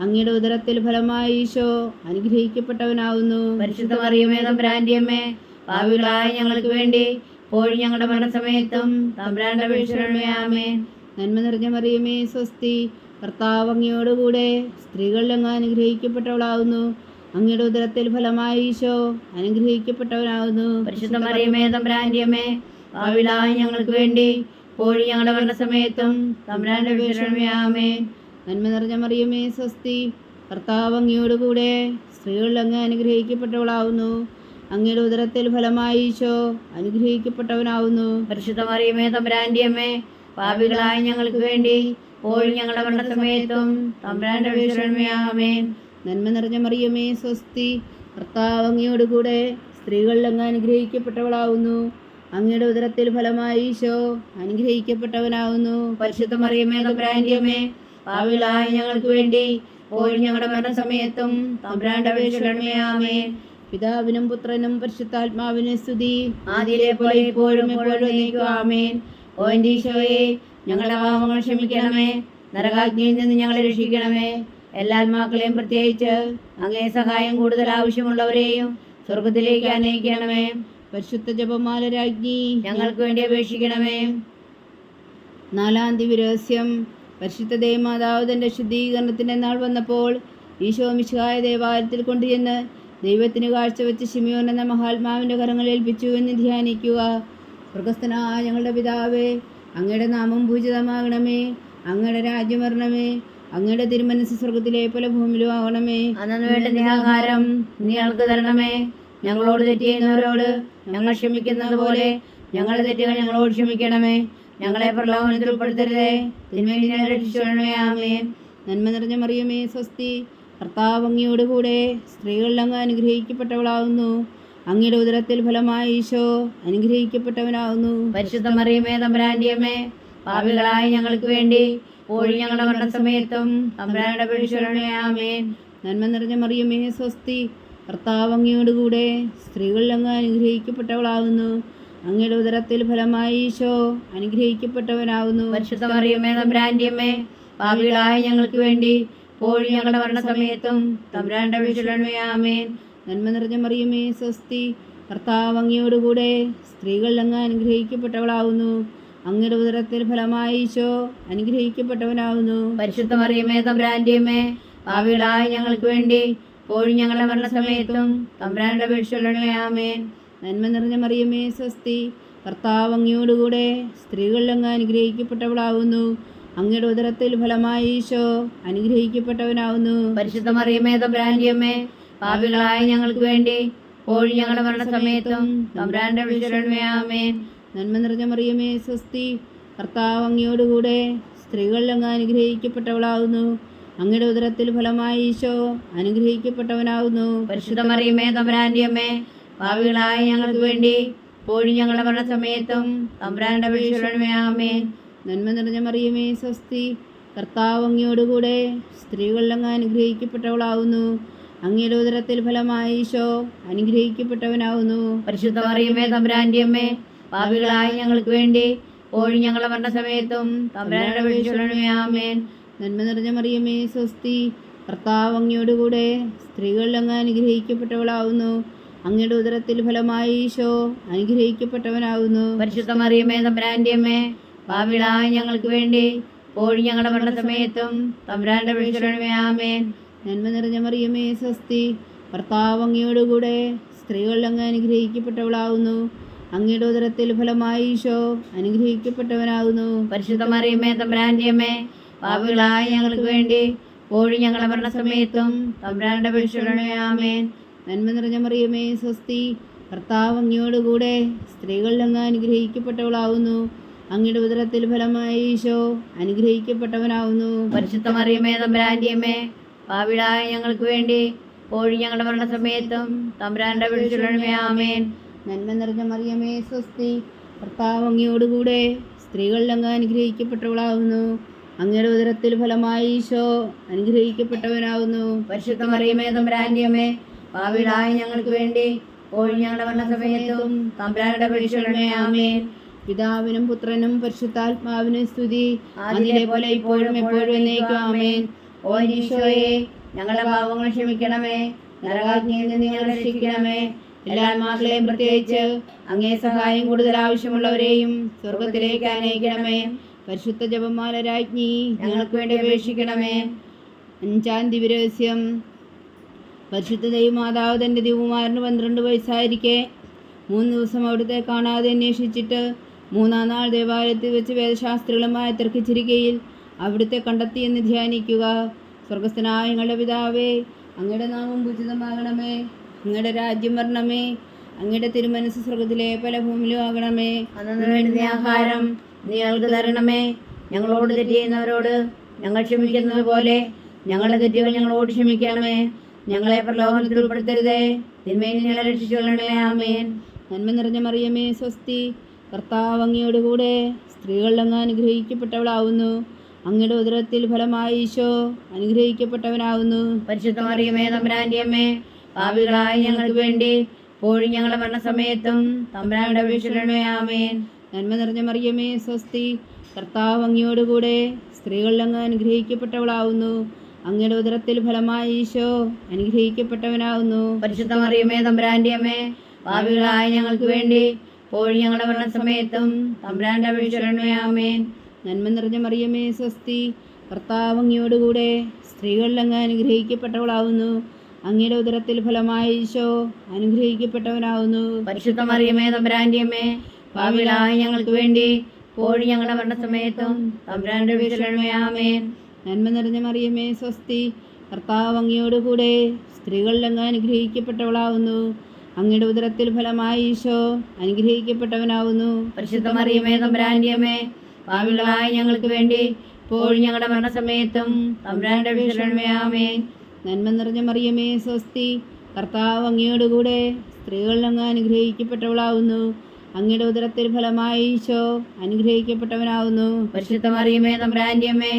അങ്ങയുടെ ഉദരത്തിൽ ഫലമായി ഈശോ അനുഗ്രഹിക്കപ്പെട്ടവനാവുന്നു. പരിശുദ്ധ മറിയമേ തമ്പുരാന്റെ അമ്മേ, പാപികളായ ഞങ്ങൾക്ക് വേണ്ടി ഇപ്പോഴും ഞങ്ങളുടെ മരണസമയത്തും തമ്പുരാന്റെ അപേക്ഷണമേ. ആമേൻ. നന്മ നിറഞ്ഞ മറിയമേ സ്വസ്തി, കർത്താവ് അങ്ങയോടുകൂടെ സ്ത്രീകളിൽ അങ്ങ് അനുഗ്രഹിക്കപ്പെട്ടവളാവുന്നു. അങ്ങയുടെ ഉദരത്തിൽ ഫലമായി ഈശോ അനുഗ്രഹിക്കപ്പെട്ടവനാവുന്നു. പരിശുദ്ധ മറിയമേ തമ്പുരാന്റെ അമ്മേ, പാപികളായ ഞങ്ങൾക്ക് വേണ്ടി ഇപ്പോഴും ഞങ്ങളുടെ മരണസമയത്തും തമ്പുരാന്റെ അപേക്ഷണമേ. ആമേൻ. നന്മ നിറഞ്ഞ മറിയമേ സ്വസ്തി, കർത്താവ് അങ്ങയോടുകൂടെ സ്ത്രീകളിൽ അങ്ങ് അനുഗ്രഹിക്കപ്പെട്ടവളാവുന്നു. അങ്ങയുടെ ഉദരത്തിൽ ഫലമായി ഈശോ അനുഗ്രഹിക്കപ്പെട്ടവനാവുന്നു. പരിശുദ്ധ മറിയമേ തമ്പുരാന്റെ അമ്മേ, പാപികളായ ഞങ്ങൾക്ക് വേണ്ടി ഇപ്പോഴും ഞങ്ങളുടെ മരണസമയത്തും തമ്പുരാന്റെ അപേക്ഷണമേ. ആമേൻ. നന്മ നിറഞ്ഞ മറിയമേ സ്വസ്തി, കർത്താവ് അങ്ങയോടുകൂടെ സ്ത്രീകളിൽ അങ്ങ് അനുഗ്രഹിക്കപ്പെട്ടവളാവുന്നു. അങ്ങയുടെ ഉദരത്തിൽ ഫലമായി ഈശോ അനുഗ്രഹിക്കപ്പെട്ടവനാവുന്നു. പരിശുദ്ധ മറിയമേ തമ്പുരാന്റെ അമ്മേ, പാപികളായ ഞങ്ങൾക്ക് വേണ്ടി ഇപ്പോഴും ഞങ്ങളുടെ മരണസമയത്തും തമ്പുരാന്റെ അപേക്ഷണമേ. ആമേൻ. പിതാവിനും പുത്രനും പരിശുദ്ധാത്മാവിനും സ്തുതി, ആദിയിലെ പോലെ ഇപ്പോഴും എപ്പോഴും എന്നേക്കും. ആമേൻ. ഓ എൻ്റെ ഈശോയെ, ഞങ്ങളുടെ പാപങ്ങൾ ക്ഷമിക്കണമേ, നരകാഗ്നിയിൽ നിന്ന് ഞങ്ങളെ രക്ഷിക്കണമേ. എല്ലാ ആത്മാക്കളെയും പ്രത്യേകിച്ച് അങ്ങേ സഹായം കൂടുതൽ ആവശ്യമുള്ളവരെയും സ്വർഗത്തിലേക്ക് അനയിക്കണമേ. പരിശുദ്ധ ജപമാല രാജ്ഞി ഞങ്ങൾക്ക് വേണ്ടി അപേക്ഷിക്കണമേ. നാലാം ദിവരഹസ്യം. പരിശുദ്ധ ദൈവമാതാവ് തൻ്റെ ശുദ്ധീകരണത്തിൻ്റെ നാൾ വന്നപ്പോൾ ഈശോ മിശിഹായ ദേവാലയത്തിൽ കൊണ്ടുചെന്ന് ദൈവത്തിന് കാഴ്ചവെച്ച് ശിമിയോൻ എന്ന മഹാത്മാവിൻ്റെ കരങ്ങളിൽ ഏൽപ്പിച്ചു എന്ന് ധ്യാനിക്കുക. സ്വർഗസ്ഥനായ ഞങ്ങളുടെ പിതാവേ, അങ്ങയുടെ നാമം പൂജിതമാകണമേ, അങ്ങയുടെ രാജ്യം വരണമേ, അങ്ങയുടെ തിരുമനസ് സ്വർഗത്തിലെ പോലെ ഭൂമിയിലും ആകണമേ. അന്നു വേണ്ട ആഹാരം നീ ഞങ്ങൾക്ക് തരണമേ. ഞങ്ങളോട് തെറ്റ് ചെയ്യുന്നവരോട് ഞങ്ങൾ ക്ഷമിക്കുന്നത് പോലെ ഞങ്ങളുടെ തെറ്റുകൾ ഞങ്ങളോട് ക്ഷമിക്കണമേ. ഞങ്ങളെ പ്രലോഭനത്തിൽ ഉൾപ്പെടുത്തരുതേ, തിന്മയിൽ ഞങ്ങളെ രക്ഷിച്ചുകൊള്ളണമേ. ആമേൻ. നന്മ നിറഞ്ഞ മറിയമേ സ്വസ്തി, കർത്താവ് അങ്ങയോടുകൂടെ സ്ത്രീകളിൽ അങ്ങ് അനുഗ്രഹിക്കപ്പെട്ടവളാകുന്നു. അങ്ങയുടെ ഉദരത്തിൽ ഫലമായി ഈശോ അനുഗ്രഹിക്കപ്പെട്ടവനാകുന്നു. പരിശുദ്ധ മറിയമേ തമ്പുരാന്റെ അമ്മേ, പാപികളായ ഞങ്ങൾക്ക് വേണ്ടി ഇപ്പോഴും ഞങ്ങളുടെ മരണസമയത്തും തമ്പുരാനോട് അപേക്ഷിച്ചുകൊള്ളണമേ. ആമേൻ. നന്മ നിറഞ്ഞ മറിയമേ സ്വസ്തി, കർത്താവ് അങ്ങയോടുകൂടെ സ്ത്രീകളിൽ അങ്ങ് അനുഗ്രഹിക്കപ്പെട്ടവളാകുന്നു. അങ്ങയുടെ ഉദരത്തിൽ ഫലമായി ഈശോ അനുഗ്രഹിക്കപ്പെട്ടവനാകുന്നു. പരിശുദ്ധ മറിയമേ തമ്പുരാന്റെ അമ്മേ, പാപികളായ ഞങ്ങൾക്ക് വേണ്ടി ഇപ്പോഴും ഞങ്ങളുടെ മരണസമയത്തും തമ്പുരാനോട് അപേക്ഷിച്ചുകൊള്ളണമേ. ആമേൻ. നന്മ നിറഞ്ഞ മറിയമേ സ്വസ്തി, കർത്താവ് അങ്ങയോടുകൂടെ സ്ത്രീകളിൽ അങ്ങ് അനുഗ്രഹിക്കപ്പെട്ടവളാകുന്നു. അങ്ങയുടെ ഉദരത്തിൽ ഫലമായി ഈശോ അനുഗ്രഹിക്കപ്പെട്ടവനാകുന്നു. പരിശുദ്ധ മറിയമേ തമ്പുരാന്റെ അമ്മേ, പാപികളായ ഞങ്ങൾക്ക് വേണ്ടി ഇപ്പോഴും ഞങ്ങളുടെ മരണസമയത്തും തമ്പുരാനോട് അപേക്ഷിച്ചുകൊള്ളണമേ. ആമേൻ. നന്മ നിറഞ്ഞ മറിയമേ സ്വസ്തി, കർത്താവ് അങ്ങയോടുകൂടെ സ്ത്രീകളിൽ അങ്ങ് അനുഗ്രഹിക്കപ്പെട്ടവളാകുന്നു. അങ്ങയുടെ ഉദരത്തിൽ ഫലമായി ഈശോ അനുഗ്രഹിക്കപ്പെട്ടവനാകുന്നു. പരിശുദ്ധ മറിയമേ തമ്പുരാന്റെ അമ്മേ, പാപികളായ ഞങ്ങൾക്ക് വേണ്ടി ഇപ്പോഴും ഞങ്ങളുടെ മരണസമയത്തും തമ്പുരാനോട് അപേക്ഷിച്ചുകൊള്ളണമേ. ആമേൻ. നന്മ നിറഞ്ഞ മറിയമേ സ്വസ്തി, കർത്താവ് അങ്ങയോടുകൂടെ സ്ത്രീകളിൽ അങ്ങ് അനുഗ്രഹിക്കപ്പെട്ടവളാകുന്നു. അങ്ങയുടെ ഉദരത്തിൽ ഫലമായി ഈശോ അനുഗ്രഹിക്കപ്പെട്ടവനാകുന്നു. പരിശുദ്ധ മറിയമേ തമ്പുരാന്റെ അമ്മേ, പാപികളായ ഞങ്ങൾക്ക് വേണ്ടി ഇപ്പോഴും ഞങ്ങളുടെ മരണസമയത്തും തമ്പുരാനോട് അപേക്ഷിച്ചുകൊള്ളണമേ. ആമേൻ. നന്മ നിറഞ്ഞ മറിയമേ സ്വസ്തി, കർത്താവ് അങ്ങയോടുകൂടെ സ്ത്രീകളിൽ അങ്ങ് അനുഗ്രഹിക്കപ്പെട്ടവളാകുന്നു. അങ്ങയുടെ ഉദരത്തിൽ ഫലമായി ഈശോ അനുഗ്രഹിക്കപ്പെട്ടവനാകുന്നു. പരിശുദ്ധ മറിയമേ തമ്പുരാന്റെ അമ്മേ, പാപികളായ ഞങ്ങൾക്ക് വേണ്ടി ഇപ്പോഴും ഞങ്ങളുടെ മരണസമയത്തും തമ്പുരാനോട് അപേക്ഷിച്ചുകൊള്ളണമേ. ആമേൻ. നന്മ നിറഞ്ഞ മറിയമേ സ്വസ്തി, കർത്താവ് അങ്ങയോടുകൂടെ സ്ത്രീകളിൽ അങ്ങ് അനുഗ്രഹിക്കപ്പെട്ടവളാകുന്നു. അങ്ങയുടെ ഉദരത്തിൽ ഫലമായി ഈശോ അനുഗ്രഹിക്കപ്പെട്ടവനാകുന്നു. പരിശുദ്ധ മറിയമേ തമ്പുരാന്റെ അമ്മേ, പാപികളായ ഞങ്ങൾക്ക് വേണ്ടി ഇപ്പോഴും ഞങ്ങളുടെ മരണസമയത്തും തമ്പുരാനോട് അപേക്ഷിച്ചുകൊള്ളണമേ. ആമേൻ. നന്മ നിറഞ്ഞ മറിയമേ സ്വസ്തി, കർത്താവ് അങ്ങയോടുകൂടെ സ്ത്രീകളിൽ അങ്ങ് അനുഗ്രഹിക്കപ്പെട്ടവളാകുന്നു. അങ്ങയുടെ ഉദരത്തിൽ ഫലമായി ഈശോ അനുഗ്രഹിക്കപ്പെട്ടവനാകുന്നു. പരിശുദ്ധ മറിയമേ തമ്പുരാന്റെ അമ്മേ, പാപികളായ ഞങ്ങൾക്ക് വേണ്ടി ഇപ്പോഴും ഞങ്ങളുടെ മരണസമയത്തും തമ്പുരാനോട് അപേക്ഷിച്ചുകൊള്ളണമേ. ആമേൻ. നന്മ നിറഞ്ഞ മറിയമേ സ്വസ്തി, കർത്താവ് അങ്ങയോടുകൂടെ സ്ത്രീകളിൽ അങ്ങ് അനുഗ്രഹിക്കപ്പെട്ടവളാകുന്നു. അങ്ങയുടെ ഉദരത്തിൽ ഫലമായി ഈശോ അനുഗ്രഹിക്കപ്പെട്ടവനാകുന്നു. പരിശുദ്ധ മറിയമേ തമ്പുരാന്റെ അമ്മേ, പാപികളായ ഞങ്ങൾക്ക് വേണ്ടി ഇപ്പോഴും ഞങ്ങളുടെ മരണസമയത്തും തമ്പുരാനോട് അപേക്ഷിച്ചുകൊള്ളണമേ. ആമേൻ. നന്മ നിറഞ്ഞ മറിയമേ സ്വസ്തി, കർത്താവ് അങ്ങയോടുകൂടെ സ്ത്രീകളിൽ അങ്ങ് അനുഗ്രഹിക്കപ്പെട്ടവളാകുന്നു. അങ്ങയുടെ ഉദരത്തിൽ ഫലമായി ഈശോ അനുഗ്രഹിക്കപ്പെട്ടവനാകുന്നു. പരിശുദ്ധ മറിയമേ തമ്പുരാന്റെ അമ്മേ, പാപികളായ ഞങ്ങൾക്ക് വേണ്ടി ഇപ്പോഴും ഞങ്ങളുടെ മരണസമയത്തും തമ്പുരാനോട് അപേക്ഷിച്ചുകൊള്ളണമേ. ആമേൻ. പിതാവിനും പുത്രനും പരിശുദ്ധാത്മാവിനും സ്തുതി, അതിലെ പോലെ ഇപ്പോഴും എപ്പോഴും എന്നേക്കും. ആമേൻ. ഓ ഈശോയെ, ഞങ്ങളുടെ പാപങ്ങൾ ക്ഷമിക്കണമേ, നരകാഗ്നിയിൽ നിന്ന് ഞങ്ങളെ രക്ഷിക്കണമേ. എല്ലാ ആത്മാക്കളെയും പ്രത്യേകിച്ച് അങ്ങേ സഹായം കൂടുതൽ ആവശ്യമുള്ളവരെയും സ്വർഗത്തിലേക്ക് അനയിക്കണമേ. പരിശുദ്ധ ജപമാല രാജ്ഞി ഞങ്ങൾക്ക് വേണ്ടി അപേക്ഷിക്കണമേ. 5-ാം ദിവ്യരഹസ്യം. പരിശുദ്ധ ദൈവമാതാവ് തൻ്റെ ദിവകുമാരന് 12 വയസ്സായിരിക്കെ 3 ദിവസം അവിടുത്തെ കാണാതെ അന്വേഷിച്ചിട്ട് 3-ാം നാൾ ദേവാലയത്തിൽ വെച്ച് വേദശാസ്ത്രികളുമായി തർക്കിച്ചിരിക്കയിൽ അവിടുത്തെ കണ്ടെത്തിയെന്ന് ധ്യാനിക്കുക. സ്വർഗസ്ഥനായ ഞങ്ങളുടെ പിതാവേ, അങ്ങയുടെ നാമം പൂജിതമാകണമേ. അങ്ങയുടെ രാജ്യം വരണമേ. അങ്ങയുടെ തിരുമനസ് സ്വർഗത്തിലെ പല ഭൂമിയിലും ആകണമേ. അന്നു വേണ്ട ആഹാരം നീ ഞങ്ങൾക്ക് തരണമേ. ഞങ്ങളോട് തെറ്റ് ചെയ്യുന്നവരോട് ഞങ്ങൾ ക്ഷമിക്കുന്നത് പോലെ ഞങ്ങളുടെ തെറ്റുകൾ ഞങ്ങളോട് ക്ഷമിക്കണമേ. ഞങ്ങളെ പ്രലോഭനത്തിൽ ഉൾപ്പെടുത്തരുതേ, തിന്മയിൽ ഞങ്ങളെ രക്ഷിച്ചുകൊള്ളണമേ. ആമേൻ. നന്മ നിറഞ്ഞ മറിയമേ സ്വസ്തി, കർത്താവ് അങ്ങയോടുകൂടെ സ്ത്രീകളിൽ അങ്ങ് അനുഗ്രഹിക്കപ്പെട്ടവളാവുന്നു. അങ്ങയുടെ ഉദരത്തിൽ ഫലമായി ഈശോ അനുഗ്രഹിക്കപ്പെട്ടവനാവുന്നു. പരിശുദ്ധ മറിയമേ തമ്പുരാന്റെ അമ്മേ, പാപികളായ ഞങ്ങൾക്ക് വേണ്ടി ഇപ്പോഴും ഞങ്ങളുടെ മരണസമയത്തും തമ്പുരാനോട് അപേക്ഷിക്കണമേ. ആമേൻ. നന്മ നിറഞ്ഞ മറിയമേ സ്വസ്തി, കർത്താവ് അങ്ങയോടുകൂടെ സ്ത്രീകളിൽ അങ്ങ് അനുഗ്രഹിക്കപ്പെട്ടവളാവുന്നു. അങ്ങയുടെ ഉദരത്തിൽ ഫലമായി ഈശോ അനുഗ്രഹിക്കപ്പെട്ടവനാവുന്നു. പരിശുദ്ധ മറിയമേ തമ്പുരാന്റെ അമ്മേ, പാപികളായ ഞങ്ങൾക്ക് വേണ്ടി ഇപ്പോഴും ഞങ്ങളുടെ മരണസമയത്തും തമ്പുരാനോട് അപേക്ഷിക്കണമേ. ആമേൻ. നന്മ നിറഞ്ഞ മറിയമേ സ്വസ്തി, കർത്താവ് അങ്ങയോടുകൂടെ സ്ത്രീകളിൽ അങ്ങ് അനുഗ്രഹിക്കപ്പെട്ടവളാവുന്നു. അങ്ങയുടെ ഉദരത്തിൽ ഫലമായി ഈശോ അനുഗ്രഹിക്കപ്പെട്ടവനാവുന്നു. പരിശുദ്ധ മറിയമേ തമ്പുരാന്റെ അമ്മേ, പാപികളായ ഞങ്ങൾക്ക് വേണ്ടി ഇപ്പോഴും ഞങ്ങളുടെ മരണസമയത്തും തമ്പുരാനോട് അപേക്ഷിക്കണമേ. ആമേൻ. നന്മ നിറഞ്ഞ മറിയമേ സ്വസ്തി, കർത്താവ് അങ്ങയോടുകൂടെ സ്ത്രീകളിൽ അങ്ങ് അനുഗ്രഹിക്കപ്പെട്ടവളാവുന്നു. അങ്ങയുടെ ഉദരത്തിൽ ഫലമായി ഈശോ അനുഗ്രഹിക്കപ്പെട്ടവനാവുന്നു. പരിശുദ്ധ മറിയമേ തമ്പുരാന്റെ അമ്മേ, പാപികളായ ഞങ്ങൾക്ക് വേണ്ടി ഇപ്പോഴും ഞങ്ങളുടെ മരണസമയത്തും തമ്പുരാന്റെ അപേക്ഷിക്കണമേ. ആമേൻ. നന്മ നിറഞ്ഞ മറിയമേ സ്വസ്തി, കർത്താവ് അങ്ങയോടുകൂടെ സ്ത്രീകളിൽ അങ്ങ് അനുഗ്രഹിക്കപ്പെട്ടവളാവുന്നു. അങ്ങയുടെ ഉദരത്തിൽ ഫലമായി ഈശോ അനുഗ്രഹിക്കപ്പെട്ടവനാവുന്നു. പരിശുദ്ധ മറിയമേ തമ്പുരാന്റെ അമ്മേ,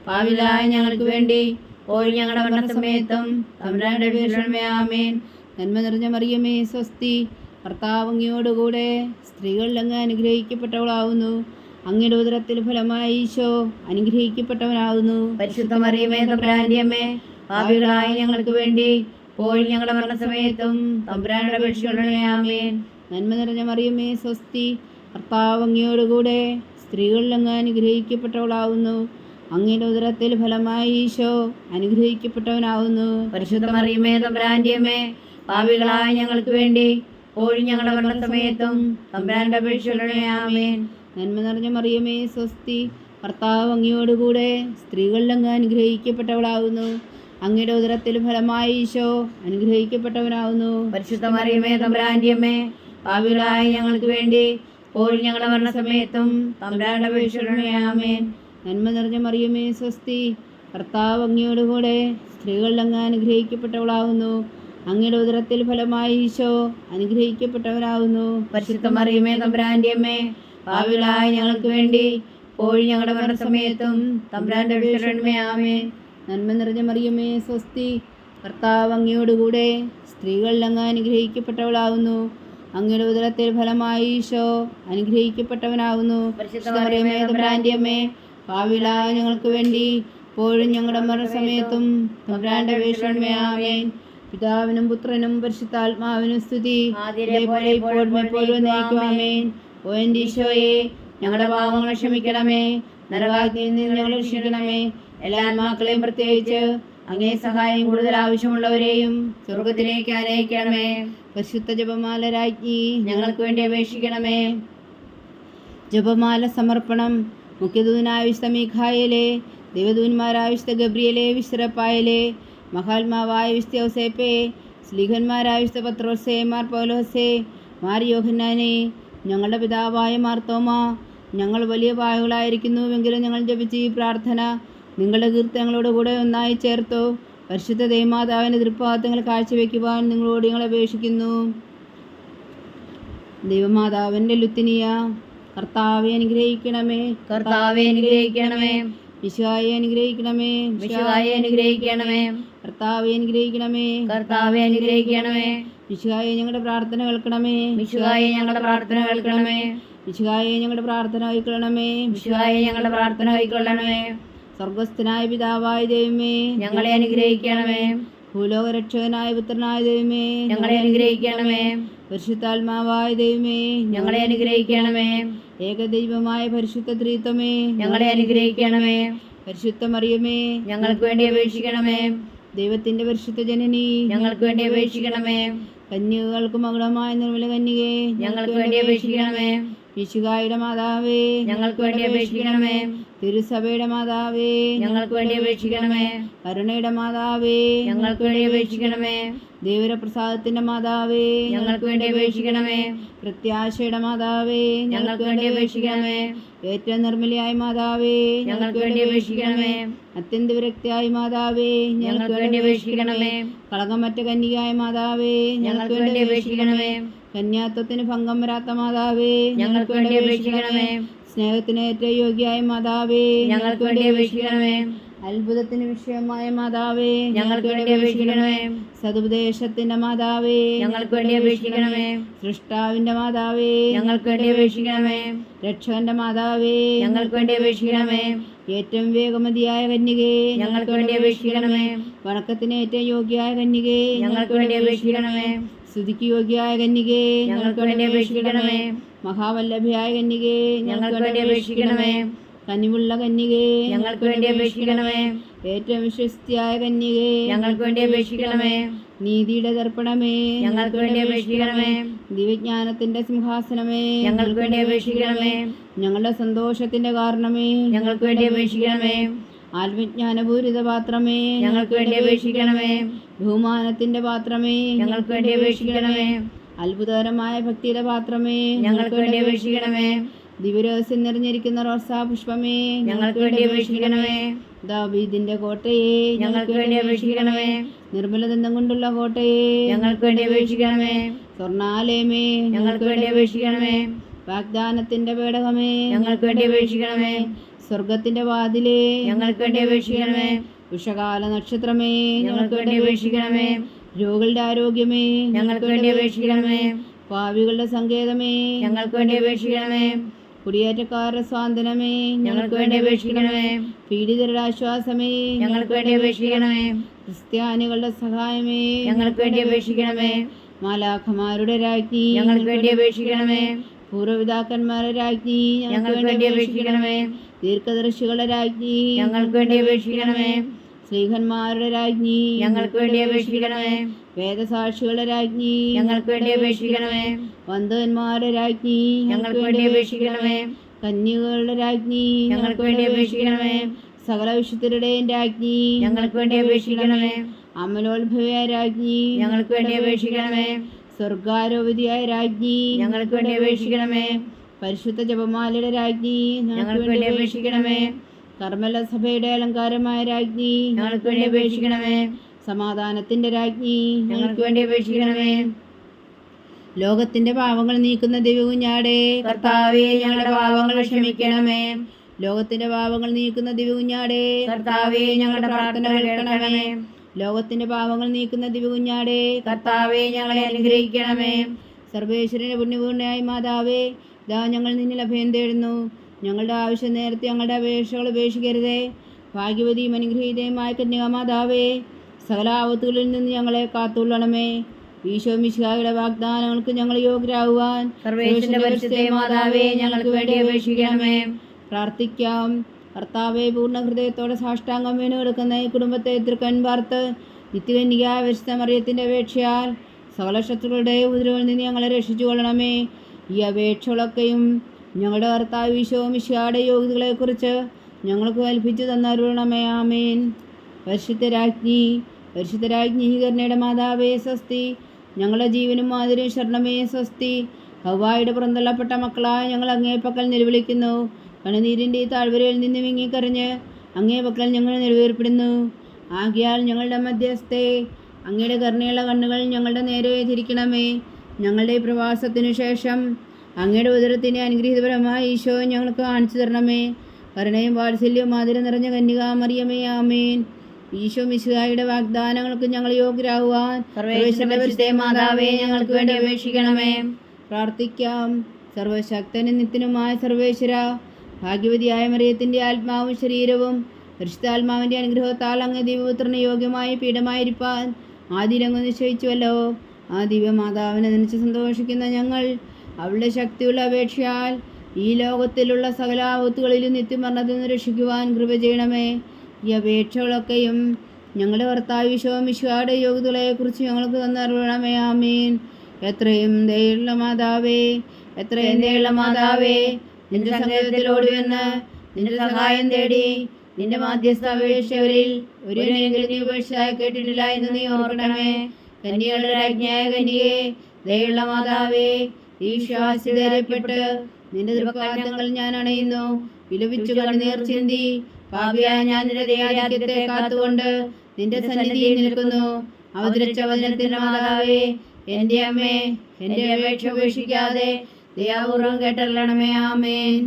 പാപികളായ ഞങ്ങൾക്ക് വേണ്ടി ഇപ്പോഴും ഞങ്ങളുടെ മരണസമയത്തും തമ്പുരാന്റെ അപേക്ഷിക്കണമേ. ആമേൻ. നന്മ നിറഞ്ഞ മറിയമേ സ്വസ്തി, കർത്താവ് അങ്ങയോടുകൂടെ സ്ത്രീകളിൽ അങ്ങ് അനുഗ്രഹിക്കപ്പെട്ടവളാവുന്നു. അങ്ങയുടെ ഉദരത്തിൽ ഫലമായി ഈശോ അനുഗ്രഹിക്കപ്പെട്ടവനാവുന്നു. പരിശുദ്ധ മറിയമേ തമ്പുരാന്റെ അമ്മേ, പാപികളായ ഞങ്ങൾക്ക് വേണ്ടി ഇപ്പോഴും ഞങ്ങളുടെ മരണസമയത്തും തമ്പുരാന്റെ അപേക്ഷിക്കണമേ. ആമേൻ. നന്മ നിറഞ്ഞ മറിയമേ സ്വസ്തി, കർത്താവ് അങ്ങയോടുകൂടെ സ്ത്രീകളിൽ അങ്ങ് അനുഗ്രഹിക്കപ്പെട്ടവളാവുന്നു. അങ്ങയുടെ ഉദരത്തിൽ ഫലമായി ഈശോ അനുഗ്രഹിക്കപ്പെട്ടവനാവുന്നു. പരിശുദ്ധ മറിയമേ തമ്പുരാന്റെ അമ്മേ, പാപികളായ ഞങ്ങൾക്ക് വേണ്ടി ഇപ്പോഴും ഞങ്ങളുടെ മരണസമയത്തും തമ്പുരാന്റെ അപേക്ഷിക്കണമേ. ആമേൻ. നന്മ നിറഞ്ഞ മറിയമേ സ്വസ്തി, കർത്താവ് അങ്ങയോടുകൂടെ സ്ത്രീകളിൽ അങ്ങ് അനുഗ്രഹിക്കപ്പെട്ടവളാവുന്നു. അങ്ങയുടെ ഉദരത്തിൽ ഫലമായി ഈശോ അനുഗ്രഹിക്കപ്പെട്ടവനാവുന്നു. പരിശുദ്ധ മറിയമേ തമ്പുരാന്റെ അമ്മേ, പാപികളായ ഞങ്ങൾക്ക് വേണ്ടി ഇപ്പോഴും ഞങ്ങളുടെ മരണസമയത്തും തമ്പുരാന്റെ അപേക്ഷിക്കണമേ. ആമേൻ. നന്മ നിറഞ്ഞ മറിയമേ സ്വസ്തി, കർത്താവ് അങ്ങയോടുകൂടെ സ്ത്രീകളിൽ അങ്ങ് അനുഗ്രഹിക്കപ്പെട്ടവളാവുന്നു. അങ്ങയുടെ ഉദരത്തിൽ ഫലമായി ഈശോ അനുഗ്രഹിക്കപ്പെട്ടവനാവുന്നു. പരിശുദ്ധ മറിയമേ തമ്പുരാന്റെ അമ്മേ, പാപികളായ ഞങ്ങൾക്ക് വേണ്ടി ഇപ്പോഴും ഞങ്ങളുടെ മരണസമയത്തും തമ്പുരാന്റെ അപേക്ഷിക്കണമേ. ആമേൻ. നന്മ നിറഞ്ഞ മറിയമേ സ്വസ്തി, കർത്താവ് അങ്ങയോടുകൂടെ സ്ത്രീകളിൽ അങ്ങ് അനുഗ്രഹിക്കപ്പെട്ടവളാവുന്നു. അങ്ങയുടെ ഉദരത്തിൽ ഫലമായി ഈശോ അനുഗ്രഹിക്കപ്പെട്ടവനാവുന്നു. പരിശുദ്ധ മറിയമേ തമ്പുരാന്റെ അമ്മേ, പാപികളായ ഞങ്ങൾക്ക് വേണ്ടി ഇപ്പോഴും ഞങ്ങളുടെ മരണസമയത്തും തമ്പുരാന്റെ അപേക്ഷിക്കണമേ. ആമേൻ. പിതാവിനും പുത്രനും പരിശുദ്ധാത്മാവിനും സ്തുതി, ആദിയിലെ പോലെ ഇപ്പോഴും എപ്പോഴും എന്നേക്കും. ആമേൻ. ഓ എൻ്റെ ഈശോയെ, ഞങ്ങളുടെ പാപങ്ങൾ ക്ഷമിക്കണമേ, നരകാഗ്നിയിൽ നിന്ന് ഞങ്ങളെ രക്ഷിക്കണമേ. എല്ലാ ആത്മാക്കളെയും പ്രത്യേകിച്ച് അങ്ങേ സഹായം കൂടുതൽ ആവശ്യമുള്ളവരെയും സ്വർഗത്തിലേക്ക് ആനയിക്കണമേ. പരിശുദ്ധ ജപമാല രാജ്ഞി, ഞങ്ങൾക്ക് വേണ്ടി അപേക്ഷിക്കണമേ. ജപമാല സമർപ്പണം. മുഖ്യദൂതനായ വിശുദ്ധ മീഖായേലേ, ദൈവദൂതന്മാരായ വിശുദ്ധ ഗബ്രിയേലേ, വിശുദ്ധ റഫായേലേ, മഹാത്മാവായ വിശുദ്ധ ഔസേപ്പേ, സ്ലീഹന്മാരായ വിശുദ്ധ പത്രോസേ, മാർ പൗലോസേ, മാർ യോഹന്നാനേ, ഞങ്ങളുടെ പിതാവായ മാർത്തോമ, ഞങ്ങൾ വലിയ പായകളായിരിക്കുന്നുവെങ്കിലും ഞങ്ങൾ ജപിച്ച ഈ പ്രാർത്ഥന നിങ്ങളുടെ കീർത്തനങ്ങളോട് കൂടെ ഒന്നായി ചേർത്തു. പരിശുദ്ധ ദൈവമാതാവിൻ്റെ തൃപ്പാദങ്ങൾ കാഴ്ചവെക്കുവാൻ നിങ്ങളോട് ഞങ്ങൾ അപേക്ഷിക്കുന്നു. ദൈവമാതാവിൻ്റെ ലുത്തിനിയ, കർത്താവെ അനുഗ്രഹിക്കണമേ, കർത്താവെ അനുഗ്രഹിക്കണമേ. വിശുവായെ അനുഗ്രഹിക്കണമേ, വിശുവായെ അനുഗ്രഹിക്കണമേ. കർത്താവെ അനുഗ്രഹിക്കണമേ, കർത്താവെ അനുഗ്രഹിക്കണമേ. വിശുവായെ ഞങ്ങളുടെ പ്രാർത്ഥന കേൾക്കണമേ, വിശുവായെ ഞങ്ങളുടെ പ്രാർത്ഥന കേൾക്കണമേ. വിശുവായെ ഞങ്ങളുടെ പ്രാർത്ഥന കൈക്കൊള്ളണമേ, വിശുവായെ ഞങ്ങളുടെ പ്രാർത്ഥന കൈക്കൊള്ളണമേ. സ്വർഗസ്ഥനായ പിതാവായ ദൈവമേ, ഞങ്ങളെ അനുഗ്രഹിക്കണമേ. ഭൂലോകരക്ഷകനായ പുത്രനായ ദൈവമേ, ഞങ്ങളെ അനുഗ്രഹിക്കണമേ. പരിശുദ്ധാത്മാവായ ദൈവമേ, ഞങ്ങളെ അനുഗ്രഹിക്കണമേ. ഏകദൈവമായ പരിശുദ്ധ ത്രിത്വമേ, ഞങ്ങളെ അനുഗ്രഹിക്കണമേ. പരിശുദ്ധ മറിയമേ, ഞങ്ങൾക്ക് വേണ്ടി അപേക്ഷിക്കണമേ. ദൈവത്തിന്റെ പരിശുദ്ധ ജനനി, ഞങ്ങൾക്ക് വേണ്ടി അപേക്ഷിക്കണമേ. കന്യകൾക്ക് മകുടമായ നിർമ്മല കന്യകേ, ഞങ്ങൾക്ക് വേണ്ടി അപേക്ഷിക്കണമേ. യേശുവായുടെ മാതാവേ, ഞങ്ങൾക്ക് വേണ്ടി അപേക്ഷിക്കണമേ. തിരുസഭയുടെ മാതാവേ, ഞങ്ങൾക്ക് വേണ്ടി അപേക്ഷിക്കണമേ. കരുണയുടെ മാതാവേ, ഞങ്ങൾക്ക് വേണ്ടി അപേക്ഷിക്കണമേ. ദൈവപ്രസാദത്തിന്റെ മാതാവേ, ഞങ്ങൾക്ക് വേണ്ടി അപേക്ഷിക്കണമേ. പ്രത്യാശയുടെ മാതാവേ, ഞങ്ങൾക്ക് വേണ്ടി അപേക്ഷിക്കണമേ. ഏറ്റവും നിർമ്മലയായ മാതാവേ, ഞങ്ങൾക്ക് വേണ്ടി അപേക്ഷിക്കണമേ. അത്യന്ത വിരക്തിയായ മാതാവേ, ഞങ്ങൾക്ക് വേണ്ടി അപേക്ഷിക്കണമേ. കളങ്കമറ്റ കന്യകയായ മാതാവേ, ഞങ്ങൾക്ക് വേണ്ടി അപേക്ഷിക്കണമേ. കന്യാത്വത്തിന് ഭംഗം വരാത്ത മാതാവേ, ഞങ്ങൾക്ക് വേണ്ടി അപേക്ഷിക്കണമേ. സ്നേഹത്തിന് ഏറ്റവും യോഗ്യയായ മാതാവേ, ഞങ്ങൾക്ക് വേണ്ടി അപേക്ഷിക്കണമേ. അത്ഭുതത്തിന് വിഷയമായ മാതാവേ, ഞങ്ങൾക്ക് വേണ്ടി അപേക്ഷിക്കണമേ. സതുപദേശത്തിന്റെ മാതാവേ, ഞങ്ങൾക്ക് വേണ്ടി അപേക്ഷിക്കണമേ. സൃഷ്ടാവിന്റെ മാതാവേ, ഞങ്ങൾക്ക് വേണ്ടി അപേക്ഷിക്കണമേ. രക്ഷകന്റെ മാതാവേ, ഞങ്ങൾക്ക് വേണ്ടി അപേക്ഷിക്കണമേ. ഏറ്റവും വേഗമതിയായ കന്യകേ, ഞങ്ങൾക്ക് വേണ്ടി അപേക്ഷിക്കണമേ. വണക്കത്തിന് ഏറ്റവും യോഗ്യയായ കന്യകേ, ഞങ്ങൾക്ക് വേണ്ടി അപേക്ഷിക്കണമേ. സ്തുതിക്ക് യോഗ്യയായ കന്യകേ, ഞങ്ങൾക്ക് വേണ്ടി അപേക്ഷിക്കണമേ. മഹാവല്ലഭയായ കന്യകേ, ഞങ്ങൾക്ക് വേണ്ടി അപേക്ഷിക്കണമേ. കനിവുള്ള കന്യകേ, ഞങ്ങൾക്ക് വേണ്ടി അപേക്ഷിക്കണമേ. ഏറ്റവും വിശ്വസ്തിയായ കന്യകേ, ഞങ്ങൾക്ക് വേണ്ടി അപേക്ഷിക്കണമേ. നീതിയുടെ ദർപ്പണമേ, ഞങ്ങൾക്ക് വേണ്ടി അപേക്ഷിക്കണമേ. ദിവ്യജ്ഞാനത്തിന്റെ സിംഹാസനമേ, ഞങ്ങൾക്ക് വേണ്ടി അപേക്ഷിക്കണമേ. ഞങ്ങളുടെ സന്തോഷത്തിന്റെ കാരണമേ, ഞങ്ങൾക്ക് വേണ്ടി അപേക്ഷിക്കണമേ. ആത്മജ്ഞാനപൂരിത പാത്രമേ, ഞങ്ങൾക്ക് വേണ്ടി അപേക്ഷിക്കണമേ. ബഹുമാനത്തിന്റെ പാത്രമേ, ഞങ്ങൾക്ക് വേണ്ടി അപേക്ഷിക്കണമേ. അത്ഭുതകരമായ ഭക്തിയുടെ പാത്രമേ, ഞങ്ങൾക്ക് വേണ്ടി അപേക്ഷിക്കണമേ. ദിവരഹസ്യം നിറഞ്ഞിരിക്കുന്ന റോസാ പുഷ്പമേ, ഞങ്ങൾക്ക് വേണ്ടി അപേക്ഷിക്കണമേ. ദാവീദിന്റെ കോട്ടയെ, ഞങ്ങൾക്ക് വേണ്ടി അപേക്ഷിക്കണമേ. നിർമ്മലദന്തം കൊണ്ടുള്ള കോട്ടയെ, ഞങ്ങൾക്ക് വേണ്ടി അപേക്ഷിക്കണമേ. സ്വർണാലയമേ, ഞങ്ങൾക്ക് വേണ്ടി അപേക്ഷിക്കണമേ. വാഗ്ദാനത്തിന്റെ പേടകമേ, ഞങ്ങൾക്ക് വേണ്ടി അപേക്ഷിക്കണമേ. സ്വർഗത്തിന്റെ വാതിലേ, ഞങ്ങൾക്ക് വേണ്ടി അപേക്ഷിക്കണമേ. ഉഷകാല നക്ഷത്രമേ, ഞങ്ങൾക്ക് വേണ്ടി അപേക്ഷിക്കണമേ. രോഗികളുടെ ആരോഗ്യമേ, ഞങ്ങൾക്ക് വേണ്ടി അപേക്ഷിക്കണമേ. പാവികളുടെ സങ്കേതമേ, ഞങ്ങൾക്ക് വേണ്ടി അപേക്ഷിക്കണമേ. കുടിയേറ്റക്കാരുടെ സ്വാതന്ത്ര്യമേ, ഞങ്ങൾക്ക് വേണ്ടി അപേക്ഷിക്കണമേ. പീഡിതരുടെ ആശ്വാസമേ, ഞങ്ങൾക്ക് വേണ്ടി അപേക്ഷിക്കണമേ. ക്രിസ്ത്യാനികളുടെ സഹായമേ, ഞങ്ങൾക്ക് വേണ്ടി അപേക്ഷിക്കണമേ. മാലാഖമാരുടെ രാജ്ഞി, ഞങ്ങൾക്ക് വേണ്ടി അപേക്ഷിക്കണമേ. പൂർവ്വപിതാക്കന്മാരുടെ രാജ്ഞി, ഞങ്ങൾക്ക് വേണ്ടി അപേക്ഷിക്കണമേ. ദീർഘദർശികളുടെ രാജ്ഞി, ഞങ്ങൾക്ക് വേണ്ടി അപേക്ഷിക്കണമേ. സ്ത്രീഹന്മാരുടെ രാജ്ഞി, ഞങ്ങൾക്ക് വേണ്ടി അപേക്ഷിക്കണമേ. വേദസാക്ഷികളുടെ രാജ്ഞി, ഞങ്ങൾക്ക് വേണ്ടി അപേക്ഷിക്കണമേ. വന്ധുവന്മാരുടെ രാജ്ഞി, ഞങ്ങൾക്ക് വേണ്ടി അപേക്ഷിക്കണമേ. കന്യകളുടെ രാജ്ഞി, ഞങ്ങൾക്ക് വേണ്ടി അപേക്ഷിക്കണമേ. സകല വിശുദ്ധരുടെയും രാജ്ഞി, ഞങ്ങൾക്ക് വേണ്ടി അപേക്ഷിക്കണമേ. അമലോത്ഭവയായ രാജ്ഞി, ഞങ്ങൾക്ക് വേണ്ടി അപേക്ഷിക്കണമേ. സ്വർഗാരോപതിയായ രാജ്ഞി, ഞങ്ങൾക്ക് വേണ്ടി അപേക്ഷിക്കണമേ. പരിശുദ്ധ ജപമാലയുടെ രാജ്ഞി, ഞങ്ങൾക്ക് വേണ്ടി അപേക്ഷിക്കണമേ. കർമ്മല സഭയുടെ അലങ്കാരമായ രാജ്ഞി, ഞങ്ങൾക്ക് വേണ്ടി അപേക്ഷിക്കണമേ. സമാധാനത്തിന്റെ രാജ്ഞി, ഞങ്ങൾക്ക് വേണ്ടി അപേക്ഷിക്കണമേ. ലോകത്തിന്റെ പാവങ്ങൾ നീക്കുന്ന ദിവ്യകുഞ്ഞാടേ, കർത്താവേ, ഞങ്ങളുടെ പാപങ്ങൾ ക്ഷമിക്കണമേ. ലോകത്തിന്റെ പാവങ്ങൾ നീക്കുന്ന ദിവ്യകുഞ്ഞാടേ, കർത്താവേ, ഞങ്ങളുടെ പ്രാർത്ഥന കേൾക്കണമേ. ലോകത്തിന്റെ പാവങ്ങൾ നീക്കുന്ന ദിവ്യകുഞ്ഞാടേ, കർത്താവേ, ഞങ്ങളെ അനുഗ്രഹിക്കണമേ. സർവേശ്വരന്റെ പുണ്യപൂർണ്ണയായ മാതാവേ, ഇതാ ഞങ്ങൾ നിന്നിൽ അഭയം തേടുന്നു. ഞങ്ങളുടെ ആവശ്യം നേരത്തെ ഞങ്ങളുടെ അപേക്ഷകൾ ഉപേക്ഷിക്കരുതേ. ഭാഗ്യവതിയും അനുഗ്രഹീതയുമായ കന്യകാമാതാവേ, സകല ആപത്തുകളിൽ നിന്ന് ഞങ്ങളെ കാത്തുകൊള്ളണമേ. ഈശോ മിശിഹായുടെ വാഗ്ദാനങ്ങൾക്ക് ഞങ്ങൾ യോഗ്യരാകുവാൻ സർവേശ്വരന്റെ പരിശുദ്ധ മാതാവേ, ഞങ്ങൾക്ക് വേണ്ടി അപേക്ഷിക്കണമേ. പ്രാർത്ഥിക്കാം. കർത്താവെ, പൂർണ്ണ ഹൃദയത്തോടെ സാഷ്ടാംഗം വീണ് കിടക്കുന്ന ഈ കുടുംബത്തെ തൃക്കൺ പാർത്ത് നിത്യകന്യകായ പരിശുദ്ധ മറിയത്തിൻ്റെ അപേക്ഷയാൽ സകല ശത്രുക്കളുടെ ഉപദ്രവങ്ങളിൽ നിന്ന് ഞങ്ങളെ രക്ഷിച്ചു കൊള്ളണമേ. ഈ അപേക്ഷകളൊക്കെയും ഞങ്ങളുടെ കർത്താവ് ഈശോ മിശിഹായുടെ യോഗ്യതകളെക്കുറിച്ച് ഞങ്ങൾക്ക് കൽപ്പിച്ചു തന്നരുളണമേ. ആമേൻ. പരിശുദ്ധരാജ്ഞി കരുണയുടെ മാതാവേ സ്വസ്തി. ഞങ്ങളുടെ ജീവനും മാതിരും ശരണമേ സ്വസ്തി. ഹവ്വായുടെ പുറന്തള്ളപ്പെട്ട മക്കളായ ഞങ്ങൾ അങ്ങേ പക്കൽ നിലവിളിക്കുന്നു. കണ്ണുനീരിൻ്റെ ഈ താഴ്വരയിൽ നിന്ന് വിങ്ങിക്കറിഞ്ഞ് അങ്ങേ പക്കൽ ഞങ്ങൾ നിലവേർപ്പെടുന്നു. ആകയാൽ ഞങ്ങളുടെ മധ്യസ്ഥേ, അങ്ങയുടെ കരുണയുള്ള കണ്ണുകൾ ഞങ്ങളുടെ നേരെ തിരിക്കണമേ. ഞങ്ങളുടെ പ്രവാസത്തിനു ശേഷം അങ്ങയുടെ ഉദരത്തിൻ്റെ അനുഗ്രഹീതപരമായ ഈശോ ഞങ്ങൾക്ക് കാണിച്ചു തരണമേ. കരുണയും വാത്സല്യവും മാതിരം നിറഞ്ഞ കന്യകാ മറിയമേ, ആമേൻ. ഈശോ മിശിഹായുടെ വാഗ്ദാനങ്ങൾക്ക് ഞങ്ങൾ യോഗ്യരാകുവാൻ സർവേശ്വരന്റെ പരിശുദ്ധ മാതാവേ, ഞങ്ങൾക്ക് വേണ്ടി അപേക്ഷിക്കണമേ. പ്രാർത്ഥിക്കാം. സർവശക്തനും നിത്യനുമായ സർവേശ്വര, ഭാഗ്യവതിയായ മറിയത്തിൻ്റെ ആത്മാവും ശരീരവും പരിശുദ്ധാത്മാവിൻ്റെ അനുഗ്രഹത്താൽ അങ്ങ് ദിവ്യപുത്രന് യോഗ്യമായ പീഠമായിരിക്കാൻ ആദിയിലങ്ങ് നിശ്ചയിച്ചുവല്ലോ. ആ ദിവ്യമാതാവിനെ നനച്ച് സന്തോഷിക്കുന്ന ഞങ്ങൾ അവളുടെ ശക്തിയുള്ള അപേക്ഷയാൽ ഈ ലോകത്തിലുള്ള സകല ആപത്തുകളിലും നിത്യമരണത്തിൽ നിന്ന് രക്ഷിക്കുവാൻ കൃപ ചെയ്യണമേ. ഈ അപേക്ഷകളൊക്കെയും ഞങ്ങളുടെ കർത്താവ് ഈശോ മിശിഹായുടെ യോഗ്യതകളെക്കുറിച്ച് ഞങ്ങൾക്ക് തന്നറിയണമേ. ആമീൻ. എത്രയും ദയുള്ള മാതാവേ, എത്രയും ദയുള്ള മാതാവേ, നിന്റെ സങ്കേതത്തിൽ ഓടിവന്ന് നിന്റെ സഹായം തേടി നിന്റെ മാധ്യസ്ഥ അപേക്ഷകരിൽ ഒരുവനെങ്കിലും നീ ഉപേക്ഷയായി കേട്ടിട്ടില്ല എന്ന് നീ ഓർക്കണമേ. കന്യകളുടെ രാജ്ഞിയായ കന്യകേ, ദയുള്ള മാതാവേ, ഈ ശ്വാസധൈര്യപ്പെട്ട് നിന്റെ തൃപ്പാദങ്ങൾ ഞാൻ അണയുന്നു. വിലപിച്ചു കണ്ണുനീർ ചിന്തി പാപിയായ ഞാൻ നിന്റെ ദയാധിക്യത്തെ കാത്തുകൊണ്ട് നിന്റെ സന്നിധിയിൽ നിൽക്കുന്നു. അവതരിച്ച വചനത്തിന്റെ മാതാവേ, എൻ്റെ അമ്മേ, എൻ്റെ അപേക്ഷ ഉപേക്ഷിക്കാതെ ദയാപൂർവം കേട്ടറിയണമേ. ആമേൻ.